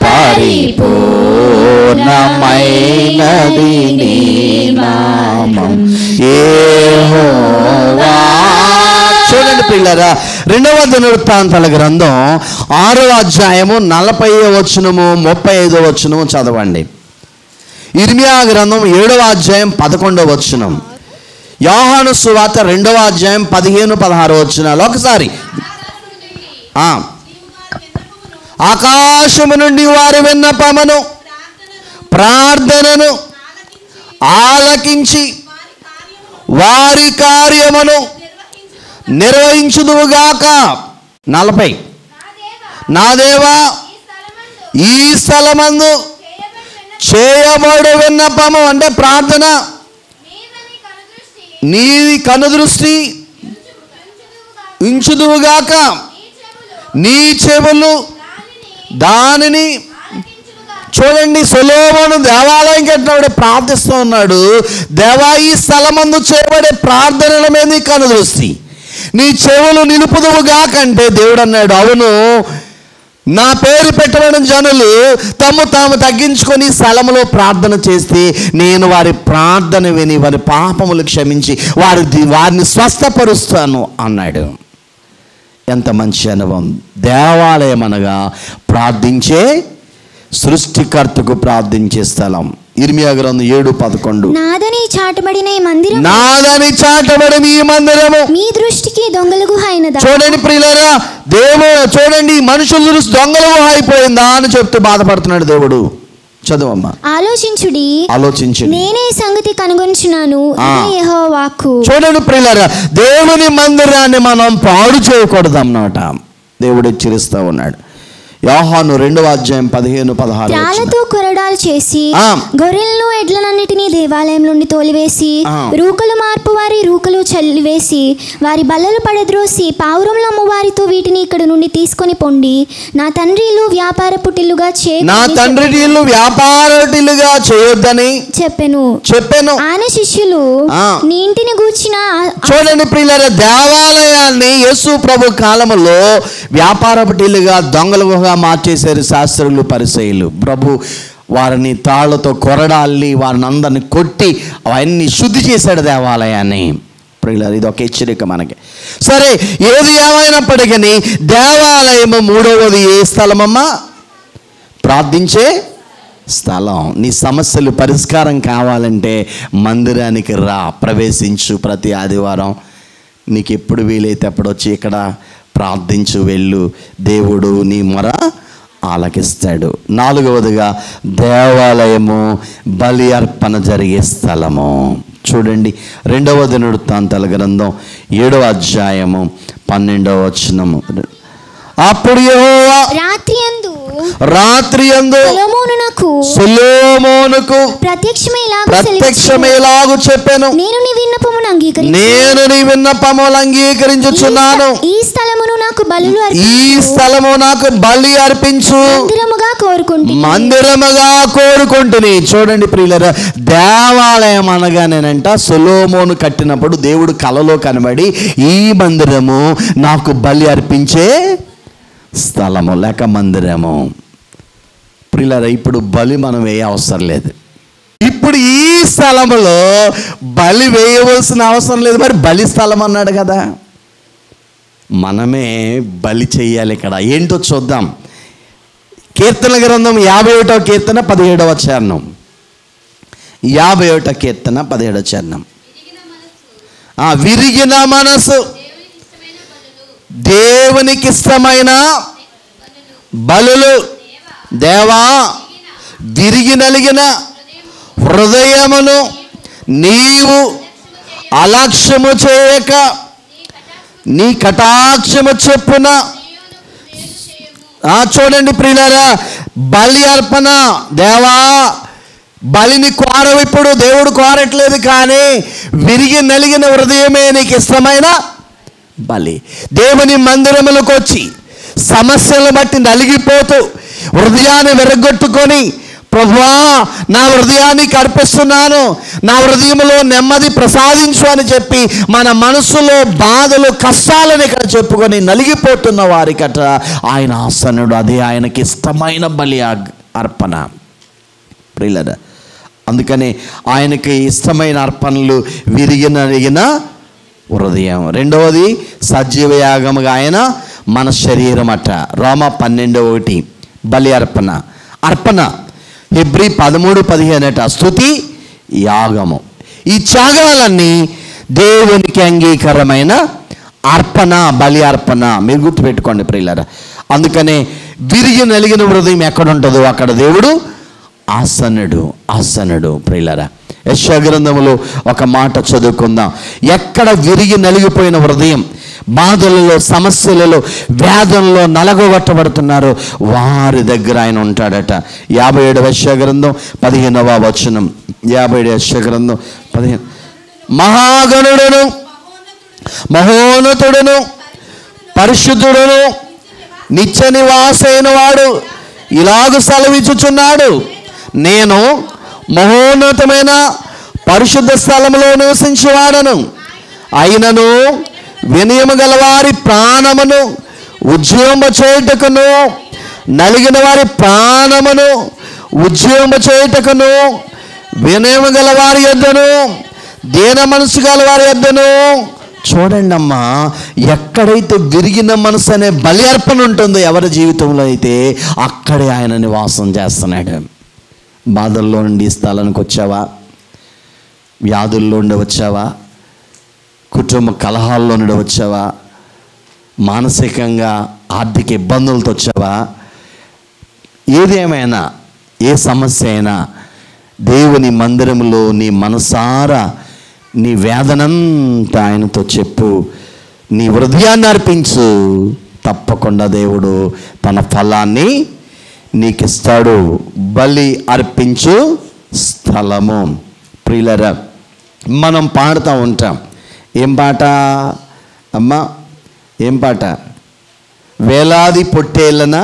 S1: పరిపూర్ణమైనది నీ నామం యెహోవా. చూడండి పిల్లరా, 2వ దినవృత్తాంతాల గ్రంథం 6వ అధ్యాయము 40వ వచనము 35వ వచనము చదవండి. ఇర్మియా గ్రంథం 7వ అధ్యాయం 11వ వచనం, యోహాను సువార్త 2వ అధ్యాయం 15-16 వచనాలు ఒకసారి. ఆకాశము నుండి వారి విన్నపమును ప్రార్థనను ఆలకించి వారి కార్యమును నిర్వహించుదువుగాక. 40, నా దేవా ఈ స్థలమందు చేయబడు విన్నపము అంటే ప్రార్థన నీ కనుదృష్టి ఉంచుదువుగాక, నీ చెవులు దానిని. చూడండి, సొలొమోను దేవాలయం కట్టినప్పుడు ప్రార్థిస్తూ ఉన్నాడు, దేవా ఈ స్థలమందు చేయబడే ప్రార్థనల మీద నీ కనుదృష్టి నీ చెవులు నిలుపుదువుగాకంటే దేవుడు అన్నాడు, అవును నా పేరు పెట్టబడిన జనులు తాము తగ్గించుకొని స్థలములో ప్రార్థన చేస్తే నేను వారి ప్రార్థన విని వారి పాపములు క్షమించి వారిని స్వస్థపరుస్తాను అన్నాడు. ఎంత మంచి అనుభవం. దేవాలయం అనగా ప్రార్థించే సృష్టికర్తకు ప్రార్థించే స్థలం. ఇర్మియా గ్రంథం 7:11,
S2: నాదని చాటబడిన ఈ మందిరం,
S1: నాదని చాటబడిన ఈ మందిరము
S2: మీ దృష్టికి దొంగల గుహ అయినదా.
S1: చూడండి ప్రియులారా, దేవుడు చూడండి మనుషుల దృష్టి దొంగల గుహ అయిపోయిందా అని చెప్తూ బాధపడుతున్నాడు దేవుడు. చదువమ్మా.
S2: ఆలోచించుడి, నేనే సంగతి కనుగొనుచున్నాను, ఇదే యెహోవా వాక్కు.
S1: చూడండి ప్రియులారా, దేవుని మందిరాన్ని మనం పాడు చేయకూడదు అన్నమాట. దేవుడు హెచ్చరిస్తూ ఉన్నాడు. యోహాను 2:15-16.
S2: త్రాళ్ళతో కొరడాలు చేసి గొర్రెలను ఎడ్లనన్నిటినీ దేవాలయం నుండి తోలివేసి రూకలు మార్పు వారి రూకలు చల్లివేసి వారి బల్లలు పడద్రోసి పావురములు అమ్మువారితో వీటిని ఇక్కడ నుండి తీసుకొని పొండి, నా తండ్రి ఇల్లు వ్యాపార పుట్టిల్లుగా
S1: చేయొద్దని చెప్పెను.
S2: ఆయన శిష్యులు నీ ఇంటిని గూర్చిన.
S1: చూడండి ప్రియులారా, దేవాలయాన్ని యేసు ప్రభు కాలంలో వ్యాపార పుట్టిల్లుగా దొంగలుగా మార్చేశారు శాస్త్రులు, పరిసయ్యులు. ప్రభు వారిని తాళ్లతో కొరడాలి, వారిని అందరిని కొట్టి అవన్నీ శుద్ధి చేశాడు దేవాలయాన్ని. ప్రియులారా, ఇది ఒక హెచ్చరిక మనకి. సరే, ఏది ఏమైనప్పటికీ దేవాలయము మూడవది ఏ స్థలమమ్మా? ప్రార్థించే స్థలం. నీ సమస్యలు పరిష్కారం కావాలంటే మందిరానికి రా, ప్రవేశించు. ప్రతి ఆదివారం నీకు ఎప్పుడు వీలైతే అప్పుడు వచ్చి ఇక్కడ ప్రార్థించు, వెళ్ళు. దేవుడు నీ మొర ఆలకిస్తాడు. నాలుగవదిగా దేవాలయము బలి అర్పణ జరిగే స్థలము. చూడండి 2వ దినవృత్తాంతాల గ్రంథం 7వ అధ్యాయము 12వ వచనము. అప్పుడు యెహోవా రాత్రియందు సొలొమోనుకు ప్రత్యక్షమేలాగు చెప్పెను, నేను నీ విన్నపములు అంగీకరించుచున్నాను.
S2: ఈ స్థలము
S1: నాకు బలి అర్పించు, మందిరముగా కోరుకుంటుని. చూడండి ప్రియులారా, దేవాలయం అనగానేనంట సొలొమోను కట్టినప్పుడు దేవుడు కలలో కనబడి ఈ మందిరము నాకు బలి అర్పించే స్థలము లేక మందిరము. ప్రియులారా, ఇప్పుడు బలి మనం వేయ అవసరం లేదు. ఇప్పుడు ఈ స్థలములో బలి వేయవలసిన అవసరం లేదు. మరి బలి స్థలం అన్నాడు కదా, మనమే బలి చెయ్యాలి. ఇక్కడ ఏంటో చూద్దాం. కీర్తన గ్రంథం 51వ కీర్తన 17వ చరణం. 51వ కీర్తన 17వ చరణం. విరిగిన మనసు దేవునికి ఇష్టమైన బలులు. దేవా, విరిగి నలిగిన హృదయమును నీవు అలక్ష్యము చేయక నీ కటాక్షము చొప్పున. చూడండి ప్రియులారా, బలి అర్పణ. దేవా, బలిని కోరవు. ఇప్పుడు దేవుడు కోరట్లేదు, కానీ విరిగి నలిగిన హృదయమే నీకు ఇష్టమైన బలి. దేవుని మందిరములకు వచ్చి సమస్యలను బట్టి నలిగిపోతూ హృదయాన్ని విరగొట్టుకొని, ప్రభువా నా హృదయానికి అర్పిస్తున్నాను, నా హృదయంలో నెమ్మది ప్రసాదించు అని చెప్పి మన మనసులో బాధలు కష్టాలను ఇక్కడ చెప్పుకొని నలిగిపోతున్న వారికట ఆయన ఆసనుడు. అదే ఆయనకి ఇష్టమైన బలి అర్పణ. ప్రియులారా, అందుకని ఆయనకి ఇష్టమైన అర్పణలు విరిగి నలిగిన హృదయం. రెండవది సజీవ యాగముగా ఆయన మన శరీరం అట. రోమ 12:1 బలి అర్పణ. హెబ్రీ 13:15 అట స్తుతి యాగము. ఈ త్యాగాలన్నీ దేవునికి అంగీకారమైన అర్పణ, బలి అర్పణ. మీరు గుర్తుపెట్టుకోండి ప్రియులారా. అందుకనే విరిగి నలిగిన హృదయం ఎక్కడ ఉంటుందో అక్కడ దేవుడు ఆసనుడు. ప్రియులారా, యెషయా గ్రంథములో ఒక మాట చదువుకుందాం. ఎక్కడ విరిగి నలిగిపోయిన హృదయం, బాధలలో, సమస్యలలో, వేదనలో నలగొట్టబడుతున్నారు వారి దగ్గర ఆయన ఉంటాడట. 57వ యెషయా గ్రంథం 15వ వచనం. 57 యెషయా గ్రంథం 15. మహాగణుడును మహోన్నతుడును పరిశుద్ధుడును నిత్య నివాసైన వాడు ఇలాగు సెలవిచ్చుచున్నాడు, నేను మహోన్నతమైన పరిశుద్ధ స్థలంలో నివసించేవాడను. అయినను వినయము గల వారి ప్రాణమును ఉజ్జీవింప చేయుటకును, నలిగిన వారి ప్రాణమును ఉజ్జీవింప చేయుటకును, వినయము గల వారి యొద్దను, దీన మనసు గల వారి యొద్దను. చూడండి అమ్మా, ఎక్కడైతే విరిగిన మనసు అనే బలి అర్పణ ఉంటుందో ఎవరి జీవితంలో అయితే అక్కడే ఆయన నివాసం చేస్తున్నాడు. బాధల్లో నుండి స్థలానికి వచ్చావా? వ్యాధుల్లో నుండి వచ్చావా? కుటుంబ కలహాల్లో నుండి వచ్చావా? మానసికంగా ఆర్థిక ఇబ్బందులతో వచ్చావా? ఏదేమైనా ఏ సమస్య అయినా దేవుని మందిరంలో నీ మనసారా నీ వేదనంతా ఆయనతో చెప్పు, నీ హృదయాన్ని అర్పించు. తప్పకుండా దేవుడు తన ఫలాన్ని నీకు ఇస్తాడు. బలి అర్పించు స్థలము. ప్రియులరా, మనం పాడుతూ ఉంటాం. ఏం పాట అమ్మా? ఏం పాట? వేలాది పొట్టేళ్ళన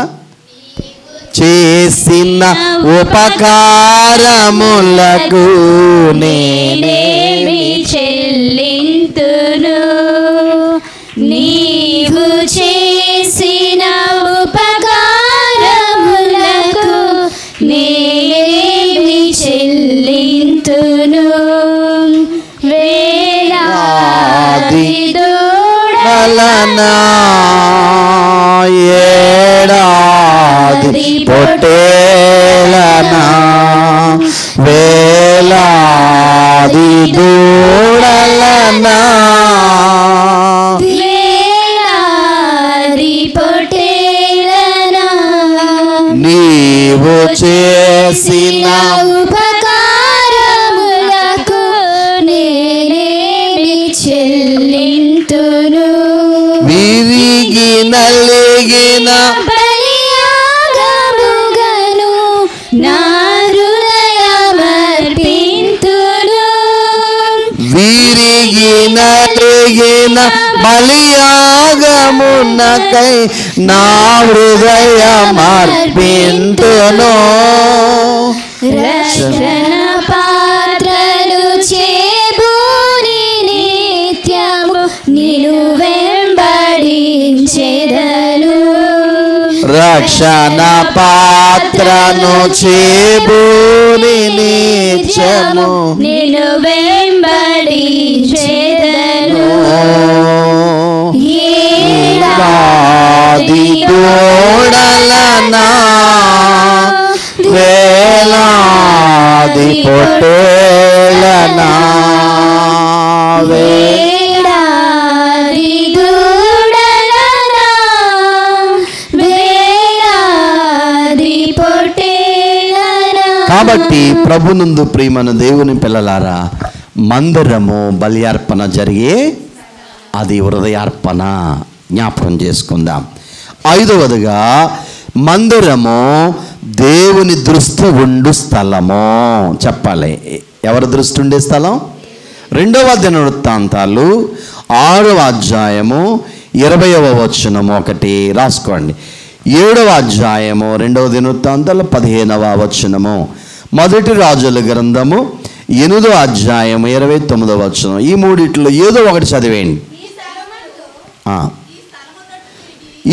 S1: చేసిన ఉపకారములకు
S2: నేనేమి చెల్లింతును, నీవు చేసిన ఉపకారములకు నేనేమి చెల్లింతును. వేలాది
S1: దూడలనా ఏడాది పొట్టేలనా వేలాది దూడలనా
S2: వేలాది పొట్టేలనా
S1: నీవు చేసిన
S2: ఉపకారములకు నేనేమి చెల్లింతును.
S1: విరిగి నలిగిన
S2: బలియాగముగను నా హృదయమర్పింతును.
S1: విరిగి నలిగిన బలియాగమునకై నా హృదయమర్పింతును.
S2: రక్షణ పాత్రను చేబూని నిత్యము నిన్ను వెంబడించెదను.
S1: రక్షణ పాత్రను చేబూని నిత్యము
S2: నిన్ను వెంబడించెదను.
S1: ఏడాది దూడలనా వేలాది పొట్టేలనా
S2: వేలాది దూడలనా వేలాది పొట్టేలనా.
S1: కాబట్టి ప్రభునందు ప్రియమైన దేవుని పిల్లలారా, మందిరము బలి అర్పణ జరిగే అది హృదయార్పణ. జ్ఞాపకం చేసుకుందాం. ఐదవదిగా, మందిరము దేవుని దృష్టి ఉండు స్థలము. చెప్పాలి, ఎవరి దృష్టి ఉండే స్థలం? 2వ దినవృత్తాంతాలు 6వ అధ్యాయము 20వ వచనము ఒకటి రాసుకోండి. 7వ అధ్యాయము 2వ దినవృత్తాంతాలు 15వ వచనము. మొదటి రాజుల గ్రంథము 8వ అధ్యాయము 29వ వచనం. ఈ మూడిట్లో ఏదో ఒకటి చదివేయండి.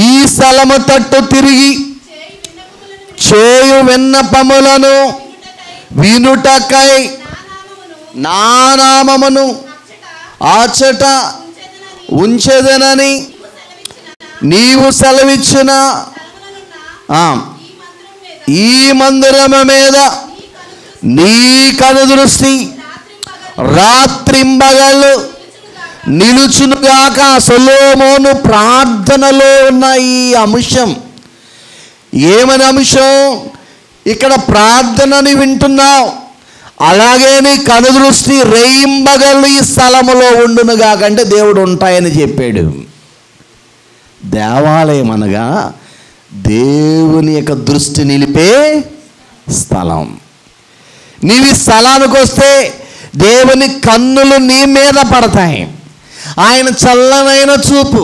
S1: ఈ స్థలము తట్టు తిరిగి చేయు విన్నపములను వినుటకై నా నామమును ఆచట ఉంచెదనని నీవు సెలవిచ్చిన ఈ మందిరము మీద నీ కనుదృష్టి రాత్రింబగళ్ళు నిలుచునుగాక. సొలొమోను ప్రార్థనలో ఉన్న ఈ అంశం ఏమని అంశం? ఇక్కడ ప్రార్థనని వింటున్నావు, అలాగే నీ కనుదృష్టి రేయింబగళ్ళు ఈ స్థలములో ఉండునుగాక. అంటే దేవుడు ఉంటాయని చెప్పాడు. దేవాలయం అనగా దేవుని యొక్క దృష్టి నిలిపే స్థలం. నీవు ఈ స్థలానికి వస్తే దేవుని కన్నులు నీ మీద పడతాయి. ఆయన చల్లనైన చూపు.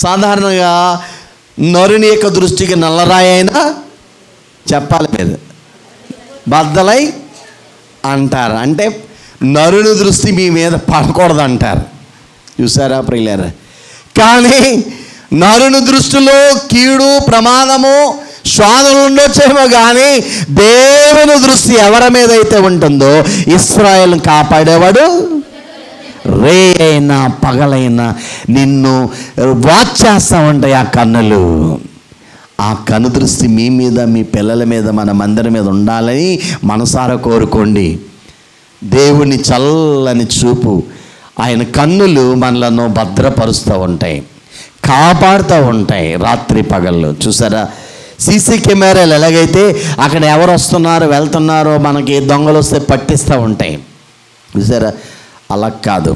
S1: సాధారణంగా నరుని యొక్క దృష్టికి నల్లరాయి అయినా చెప్పాలి మీద బద్దలై అంటారు. అంటే నరుని దృష్టి మీ మీద పడకూడదు అంటారు. చూసారా ప్రియులారా? కానీ నరుని దృష్టిలో కీడు, ప్రమాదము, శోధనలు ఉండొచ్చేమో, కానీ దేవుని దృష్టి ఎవరి మీద అయితే ఉంటుందో ఇశ్రాయేలును కాపాడేవాడు. రే అయినా పగలైనా నిన్ను వాచ్ చేస్తూ ఉంటాయి ఆ కన్నులు. ఆ కను దృష్టి మీ మీద, మీ పిల్లల మీద, మన మందిరం మీద ఉండాలని మనసారా కోరుకోండి. దేవుని చల్లని చూపు, ఆయన కన్నులు మనలను భద్రపరుస్తూ ఉంటాయి, కాపాడుతూ ఉంటాయి రాత్రి పగళ్ళు. చూసారా? సీసీ కెమెరాలు ఎలాగైతే అక్కడ ఎవరు వస్తున్నారో వెళ్తున్నారో మనకి దొంగలు వస్తే పట్టిస్తూ ఉంటాయి చూసారా, అలా కాదు.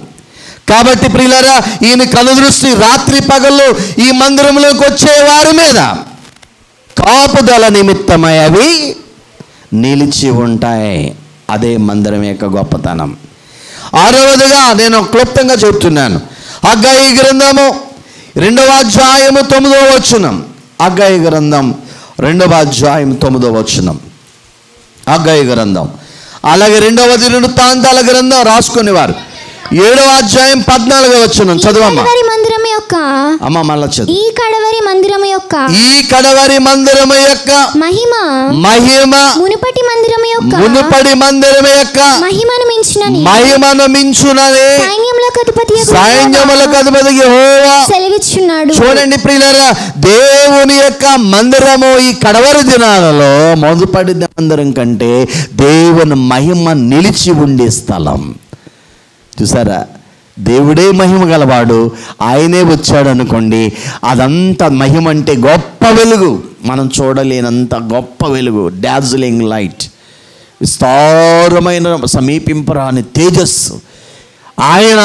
S1: కాబట్టి ప్రియులారా, ఈయన కనుదృష్టి రాత్రి పగళ్ళు ఈ మందిరంలోకి వచ్చే వారి మీద కాపుదల నిమిత్తమై అవి నిలిచి ఉంటాయి. అదే మందిరం యొక్క గొప్పతనం. 6వదిగా నేను క్లుప్తంగా చెప్తున్నాను. హగ్గయి గ్రంథము 2వ అధ్యాయము 9వ వచనం. హగ్గయి గ్రంథం 2వ అధ్యాయం 9వ వచనం. హగ్గయి గ్రంథం. అలాగే 2వ దినవృత్తాంతాల గ్రంథం రాసుకునేవారు 7వ అధ్యాయం 14వ వచనం చదవమ్మా. అమ్మ మళ్ళా చదువు.
S2: ఈ కడవరి మందిరము యొక్క
S1: మహిమ
S2: మునుపటి మందిరము యొక్క
S1: మహిమను మించునని సైన్యములకు అధిపతి యెహోవా
S2: సెలవిచ్చున్నాడు.
S1: చూడండి ప్రియులారా, దేవుని యొక్క మందిరము ఈ కడవరి దినాలలో మొదటి మందిరం కంటే దేవుని మహిమ నిలిచి ఉండే స్థలం. చూసారా, దేవుడే మహిమ గలవాడు, ఆయనే వచ్చాడు అనుకోండి, అదంతా మహిమ అంటే గొప్ప వెలుగు, మనం చూడలేనంత గొప్ప వెలుగు, డార్జిలింగ్ లైట్, విస్తారమైన సమీపింపరాని తేజస్సు. ఆయన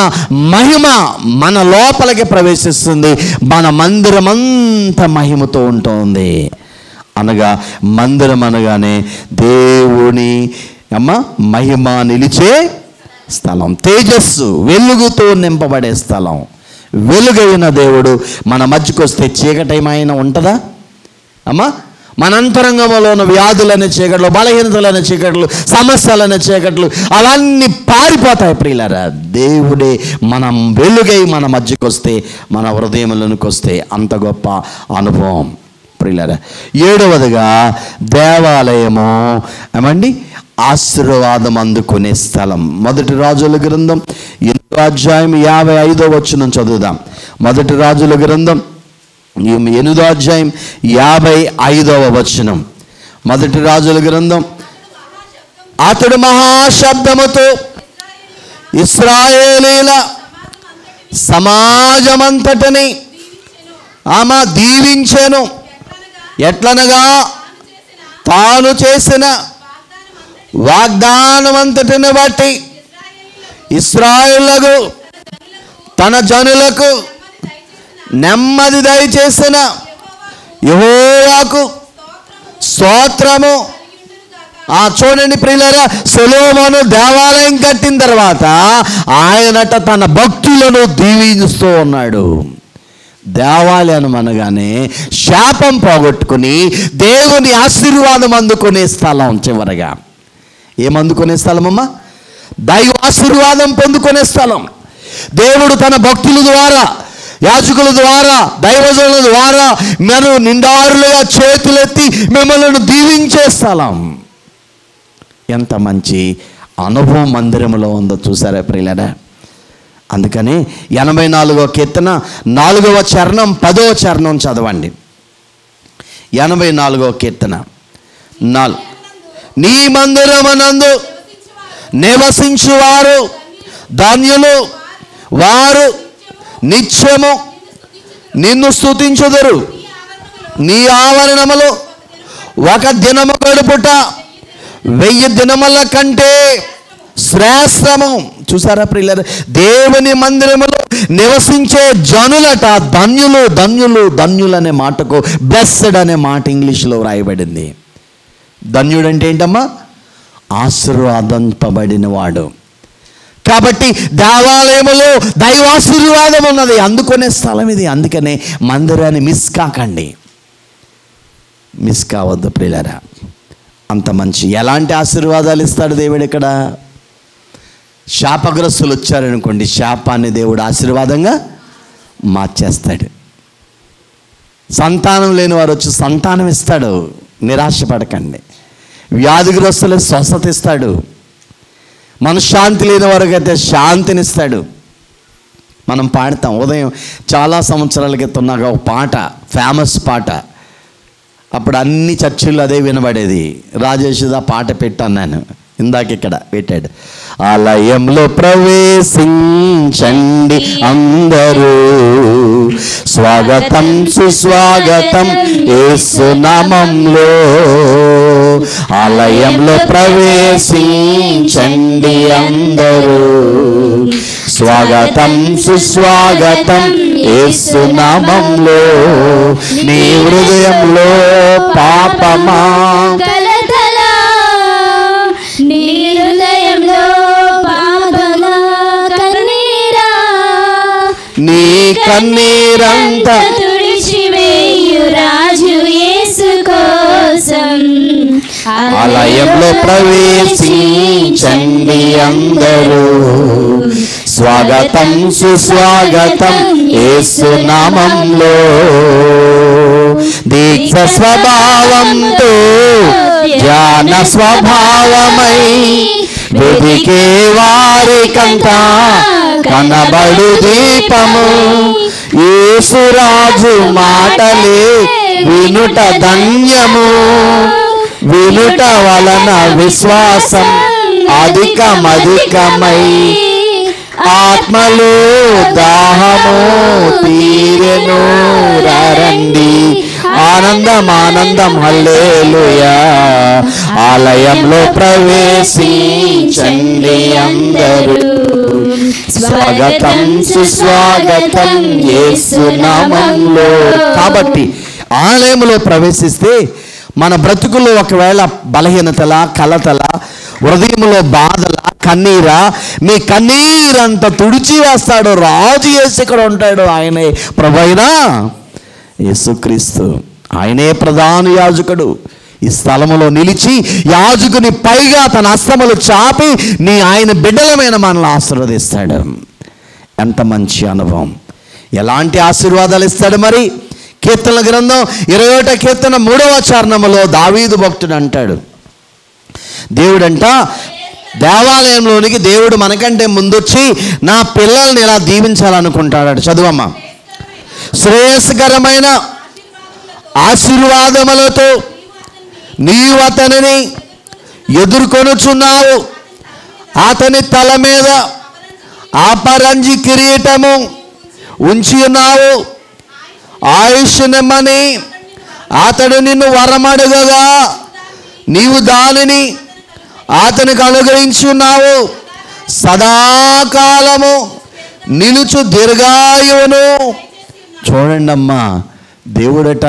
S1: మహిమ మన లోపలికి ప్రవేశిస్తుంది, మన మందిరం అంతా మహిమతో ఉంటుంది. అనగా మందిరం అనగానే దేవుని మహిమ నిలిచే స్థలం, తేజస్సు, వెలుగుతో నింపబడే స్థలం. వెలుగైన దేవుడు మన మధ్యకు వస్తే చీకటేమైనా ఉంటుందా అమ్మా? మన అంతరంగంలో ఉన్న వ్యాధులనే చీకట్లు, బలహీనతలనే చీకట్లు, సమస్యలనే చీకట్లు అవన్నీ పారిపోతాయి ప్రియులారా. దేవుడే మనం వెలుగై మన మధ్యకు వస్తే, మన హృదయంలోనికి వస్తే అంత గొప్ప అనుభవం ప్రియులారా. 7వదిగా దేవాలయము ఏమండి ఆశీర్వాదం అందుకునే స్థలం. 1 రాజుల గ్రంథం 8వ అధ్యాయం 55వ వచనం చదువుదాం. 1 రాజుల గ్రంథం 8వ అధ్యాయం 55వ వచనం. 1 రాజుల గ్రంథం. అతడు మహాశబ్దముతో ఇశ్రాయేలీల సమాజమంతటిని ఆమె దీవించెను. ఎట్లనగా తాను చేసిన వాగ్దానమంతటిని బట్టి ఇశ్రాయేలుకు తన జనులకు నెమ్మది దయచేసిన యెహోవాకు స్తోత్రము. చూడండి ప్రియులారా, సొలొమోను దేవాలయం కట్టిన తర్వాత ఆయనట తన భక్తులను దీవిస్తూ ఉన్నాడు. దేవాలయం అనగానే శాపం పోగొట్టుకుని దేవుని ఆశీర్వాదం అందుకునే స్థలం. చివరగా ఏమందుకునే స్థలమమ్మా? దైవ ఆశీర్వాదం పొందుకునే స్థలం. దేవుడు తన భక్తుల ద్వారా, యాజకుల ద్వారా, దైవజనుల ద్వారా మనం నిండారులుగా చేతులెత్తి మిమ్మల్ని దీవించే స్థలం. ఎంత మంచి అనుభవం మందిరంలో ఉందో చూసారా ప్రియులారా. అందుకని 84వ కీర్తన 4వ చరణం 10వ చరణం చదవండి. 84వ కీర్తన 4. నీ మందిరమునందు నివసించువారు ధన్యులు, వారు నిత్యము నిన్ను స్తుతించుదురు. నీ ఆవరణములు ఒక దినము గడుపుట 1000 దినముల కంటే శ్రేష్టము. చూసారా ప్రియులారా, దేవుని మందిరములో నివసించే జనులట ధన్యులు, ధన్యులు, ధన్యులు అనే మాటకు బ్లెస్సెడ్ అనే మాట ఇంగ్లీష్లో వ్రాయబడింది. ధన్యుడు అంటే ఏంటమ్మా? ఆశీర్వాదింపబడిన వాడు. కాబట్టి దేవాలయములో దైవాశీర్వాదం ఉన్నది, అందుకునే స్థలం ఇది. అందుకనే మందిరాన్ని మిస్ కాకండి, మిస్ కావద్దు ప్రియులారా. అంత మంచి ఎలాంటి ఆశీర్వాదాలు ఇస్తాడు దేవుడు ఇక్కడ. శాపగ్రస్తులు వచ్చారనుకోండి, శాపాన్ని దేవుడు ఆశీర్వాదంగా మార్చేస్తాడు. సంతానం లేని వారు వచ్చి సంతానం ఇస్తాడు, నిరాశపడకండి. వ్యాధిగ్రస్తులకు స్వస్థత ఇస్తాడు. మనశ్శాంతి లేని వారికైతే శాంతినిస్తాడు. మనం పాడతాం. ఉదయం చాలా సంవత్సరాల క్రితం నాకు ఒక పాట, ఫేమస్ పాట, అప్పుడు అన్ని చర్చిల్లో అదే వినబడేది. రాజేష్ ఆ పాట పెట్టాను నేను. ఇందాక ఇక్కడ పెట్టాడు, ఆలయంలో ప్రవేశించండి అందరూ, స్వాగతం సుస్వాగతం యేసు నామములో. ఆలయంలో ప్రవేశించండి అందరూ, స్వాగతం సుస్వాగతం యేసు నామములో. నీ హృదయంలో పాపమా
S2: కలతలా, నీ హృదయంలో పాపమా కన్నీరా,
S1: నీ కన్నీరంతా
S2: తుడిచివేయు రాజు యేసు కోసం.
S1: ఆలయంలో ప్రవేశించండి అందరూ, స్వాగతం సుస్వాగతం యేసు నామములో. దీక్ష స్వభావంతో ధ్యాన స్వభావమై వెదికే వారికంతా కనబడు దీపము. యేసురాజు మాటలే వినుట ధన్యము, వినుట వలన విశ్వాసం అధికమధికమై ఆత్మలో దాహము తీరెను. రండి, ఆనందం ఆనందం హల్లెలూయా. ఆలయంలో ప్రవేశించండి అందరూ, స్వాగతం సుస్వాగతం యేసు నామములో. కాబట్టి ఆలయంలో ప్రవేశిస్తే మన బ్రతుకుల్లో ఒకవేళ బలహీనతల, కలతల, హృదయంలో బాధల, కన్నీరా, మీ కన్నీరంతా తుడిచి వేస్తాడు. రాజు యేసు ఇక్కడ ఉంటాడు. ఆయనే ప్రభువైన యేసుక్రీస్తు, ఆయనే ప్రధాన యాజకుడు. ఈ స్థలములో నిలిచి యాజకుని పైగా తన హస్తములు చాపి ఆయన బిడ్డలమైన మనల్ని ఆశీర్వదిస్తాడు. ఎంత మంచి అనుభవం! ఎలాంటి ఆశీర్వాదాలు ఇస్తాడు మరి? కీర్తనల గ్రంథం 21వ కీర్తన 3వ చరణములో దావీదు భక్తుడు అంటాడు, దేవుడంట దేవాలయంలోనికి దేవుడు మనకంటే ముందొచ్చి నా పిల్లల్ని ఇలా దీవించాలనుకుంటాడు. చదువమ్మా. శ్రేయస్కరమైన ఆశీర్వాదములతో నీవు అతనిని ఎదుర్కొనుచున్నావు, అతని తల మీద ఆపరంజి కిరీటము ఉంచి ఉన్నావు. ఆయుష్నిమ్మని అతడు నిన్ను వరమడుగగా నీవు దానిని అతనికి అనుగ్రహించి ఉన్నావు. సదాకాలము నిలుచు దీర్ఘాయువును. చూడండి అమ్మా, దేవుడట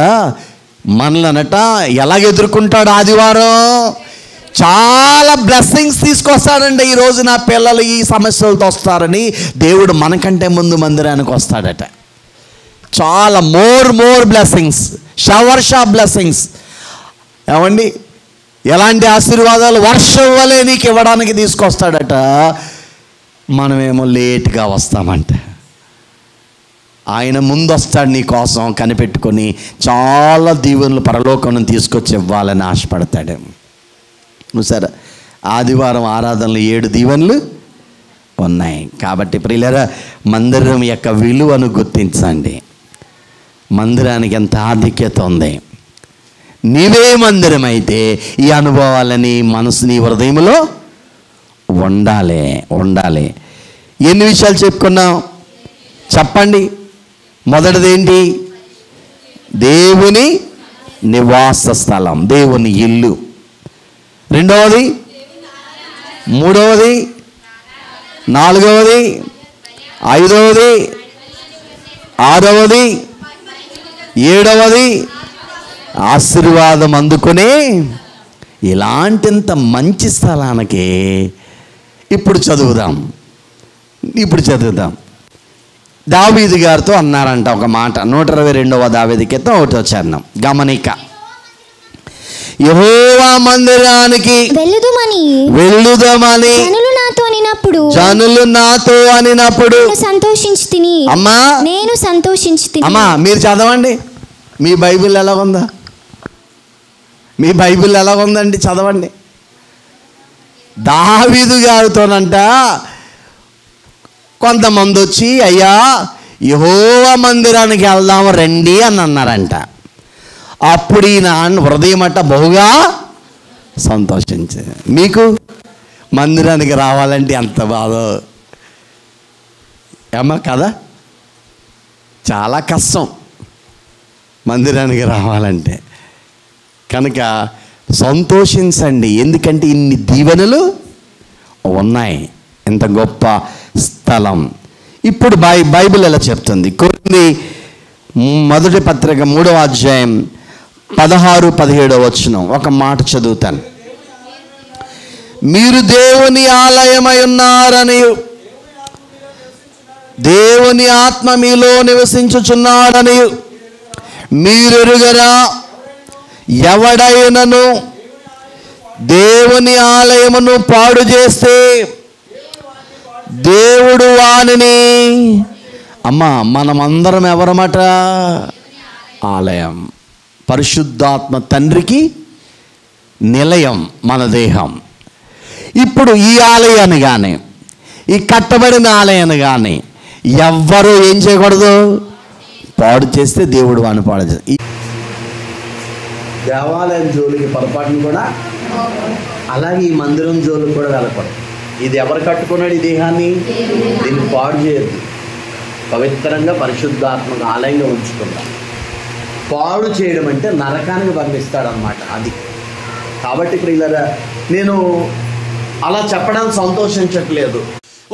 S1: మనలనట ఎలాగ ఎదుర్కొంటాడు? ఆదివారం చాలా బ్లెస్సింగ్స్ తీసుకొస్తాడండి. ఈరోజు నా పిల్లలు ఈ సమస్యలతో వస్తారని దేవుడు మనకంటే ముందు మందిరానికి వస్తాడట. చాలా మోర్ బ్లెస్సింగ్స్, షవర్ బ్లెస్సింగ్స్. ఏమండి, ఎలాంటి ఆశీర్వాదాలు వర్షం వలె నీకు ఇవ్వడానికి తీసుకొస్తాడట. మనమేమో లేట్గా వస్తామంట. ఆయన ముందు వస్తాడు నీ కోసం కనిపెట్టుకొని, చాలా దీవెనలు పరలోకం తీసుకొచ్చి ఇవ్వాలని ఆశపడతాడు. సరే, ఆదివారం ఆరాధనలు 7 దీవెనలు ఉన్నాయి. కాబట్టి ప్రియులారా, మందిరం యొక్క విలువను గుర్తించండి. మందిరానికి ఎంత ఆధిక్యత ఉంది. నీవే మందిరం అయితే ఈ అనుభవాలని మనసు నీ హృదయంలో ఉండాలి. ఎన్ని విషయాలు చెప్పుకున్నాం చెప్పండి. మొదటిది ఏంటి? దేవుని నివాస స్థలం, దేవుని ఇల్లు. రెండవది, మూడవది, నాలుగవది, ఐదవది, ఆరవది, ఏడవది ఆశీర్వాదం అందుకునే ఇలాంటింత మంచి స్థలానికి ఇప్పుడు చదువుదాం. దావీదు గారితో అన్నారంట ఒక మాట. 122వ దావీదు కీర్తన 1వ చరణం గమనిక. యెహోవా మందిరానికి వెళ్ళుదమని జనులు నాతో అనినప్పుడు
S2: సంతోషించి
S1: అమ్మా,
S2: నేను సంతోషించి.
S1: అమ్మా మీరు చదవండి. మీ బైబిల్ ఎలా ఉందా? మీ బైబిల్ ఎలా ఉందండి? చదవండి. దావీదు గారితోనంట కొంతమంది వచ్చి, అయ్యా యెహోవా మందిరానికి వెళ్దాం రండి అని అన్నారంట. అప్పుడు ఈయన హృదయం అట్ట బహుగా సంతోషించింది. మీకు మందిరానికి రావాలంటే ఎంత బాధో ఏమా కదా, చాలా కష్టం మందిరానికి రావాలంటే. కనుక సంతోషించండి, ఎందుకంటే ఇన్ని దీవెనలు ఉన్నాయి, ఎంత గొప్ప స్థలం. ఇప్పుడు బైబిల్ ఎలా చెప్తుంది? కొన్ని మొదటి పత్రిక 3వ అధ్యాయం 16-17 వచనం ఒక మాట చదువుతాను. మీరు దేవుని ఆలయమై ఉన్నారని, దేవుని ఆత్మ మీలో నివసించుచున్నాడని మీరెరుగరా? ఎవడైనను దేవుని ఆలయమును పాడు చేస్తే దేవుడు వానిని, అమ్మా మనమందరం ఎవరమాట? ఆలయం. పరిశుద్ధాత్మ తండ్రికి నిలయం మన దేహం. ఇప్పుడు ఈ ఆలయాన్ని కానీ, ఈ కట్టబడిన ఆలయాన్ని కానీ ఎవ్వరూ ఏం చేయకూడదు, పాడు చేస్తే దేవుడు వాడిని పాడు చేస్తాడు. దేవాలయం జోలికి పొరపాటును కూడా, అలాగే ఈ మందిరం జోలికి కూడా వెళ్ళకూడదు. ఇది ఎవరు కట్టుకున్నాడు ఈ దేహాన్ని? దీన్ని పాడు చేయొద్దు. పవిత్రంగా పరిశుద్ధాత్మక ఆలయంగా ఉంచుకుందాం. పాడు చేయడం అంటే నరకానికి పంపిస్తాడనమాట. అది కాబట్టి ఇప్పుడు ఇలా నేను అలా చెప్పడానికి సంతోషించట్లేదు,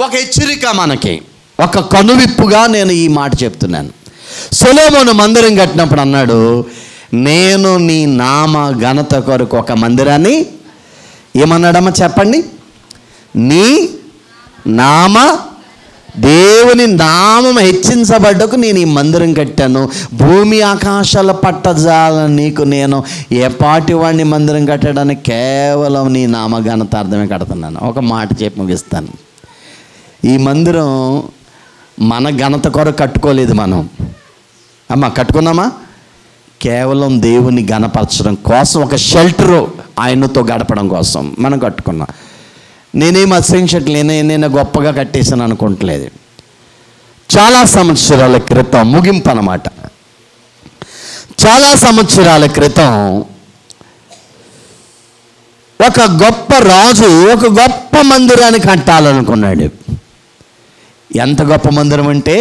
S1: ఒక హెచ్చరిక మనకి, ఒక కనువిప్పుగా నేను ఈ మాట చెప్తున్నాను. సొలొమోను మందిరం కట్టినప్పుడు అన్నాడు, నేను నీ నామ ఘనత కొరకు ఒక మందిరాన్ని ఏమన్నాడమ్మా చెప్పండి? నీ నామ, దేవుని నామం హెచ్చించబడ్డకు నేను ఈ మందిరం కట్టాను. భూమి ఆకాశాల పట్టజాల నీకు నేను ఏ పాటి వాడిని మందిరం కట్టడానికి కేవలం నీ నామ ఘనతార్థమే కడుతున్నాను. ఒక మాట చెప్పి ముగిస్తాను. ఈ మందిరం మన ఘనత కొరకు కట్టుకోలేదు మనం, అమ్మా కట్టుకున్నామా? కేవలం దేవుని ఘనపరచడం కోసం, ఒక షెల్టరు ఆయనతో గడపడం కోసం మనం కట్టుకున్నాం. నేనేం అసహించట్లేదు, నేను గొప్పగా కట్టేసాను అనుకోవట్లేదు. చాలా సంవత్సరాల క్రితం, ముగింపు అన్నమాట, చాలా సంవత్సరాల క్రితం ఒక గొప్ప రాజు ఒక గొప్ప మందిరాన్ని కట్టాలనుకున్నాడు. ఎంత గొప్ప మందిరం అంటే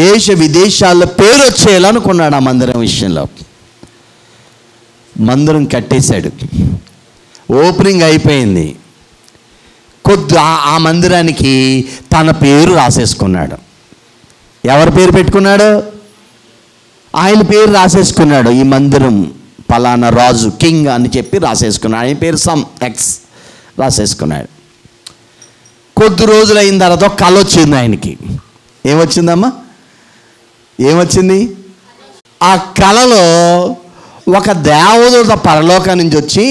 S1: దేశ విదేశాల్లో పేరు వచ్చేయాలనుకున్నాడు. ఆ మందిరం విషయంలో మందిరం కట్టేశాడు. ఓపెనింగ్ అయిపోయింది. ఆ మందిరానికి తన పేరు రాసేసుకున్నాడు. ఎవరి పేరు పెట్టుకున్నాడు? ఆయన పేరు రాసేసుకున్నాడు. ఈ మందిరం పలానా రాజు, కింగ్ అని చెప్పి రాసేసుకున్నాడు. ఆయన పేరు సమ్ ఎక్స్ రాసేసుకున్నాడు. కొద్ది రోజులు అయిన తర్వాత ఒక కళ వచ్చింది ఆయనకి. ఏమొచ్చిందమ్మా? ఏమొచ్చింది? ఆ కళలో ఒక దేవదూత పరలోకం నుంచి వచ్చి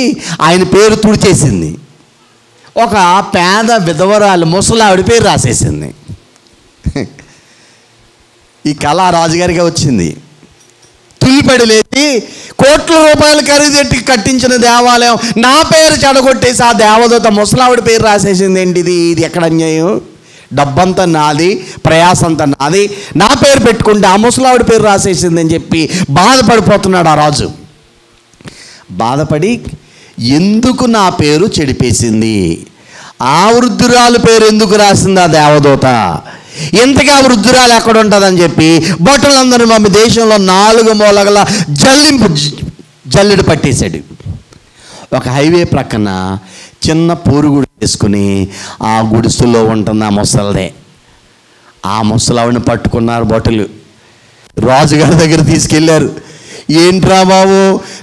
S1: ఆయన పేరు తుడిచేసింది. ఒక పేద విధవరాలు ముసలావిడి పేరు రాసేసింది. ఈ కళ రాజుగారికి వచ్చింది. తులిపడి లేచి కోట్ల రూపాయలు ఖరీదెట్టి కట్టించిన దేవాలయం నా పేరు చెడగొట్టేసి ఆ దేవదూత ముసలావిడి పేరు రాసేసింది. ఏంటిది? ఇది ఎక్కడ అన్యాయం? డబ్బంతా నాది, ప్రయాసంతా నాది, నా పేరు పెట్టుకుంటే ఆ ముసలావిడి పేరు రాసేసింది అని చెప్పి బాధపడిపోతున్నాడు ఆ రాజు. బాధపడి ఎందుకు నా పేరు చెడిపేసింది, ఆ వృద్ధురాలు పేరు ఎందుకు రాసింది ఆ దేవదూత, ఇంతగా వృద్ధురాలు ఎక్కడ ఉంటుందని చెప్పి బొట్టలందరూ మమ్మీ దేశంలో 4 మూలగల జల్లెడు పట్టేశాడు. ఒక హైవే ప్రక్కన చిన్న పూరుగుడి వేసుకుని ఆ గుడిసెలో ఉంటుంది ఆ ముసలిదే. ఆ ముసలావిని పట్టుకున్నారు బొట్టలు, రాజుగారి దగ్గర తీసుకెళ్ళారు. ఏంట్రా బాబు,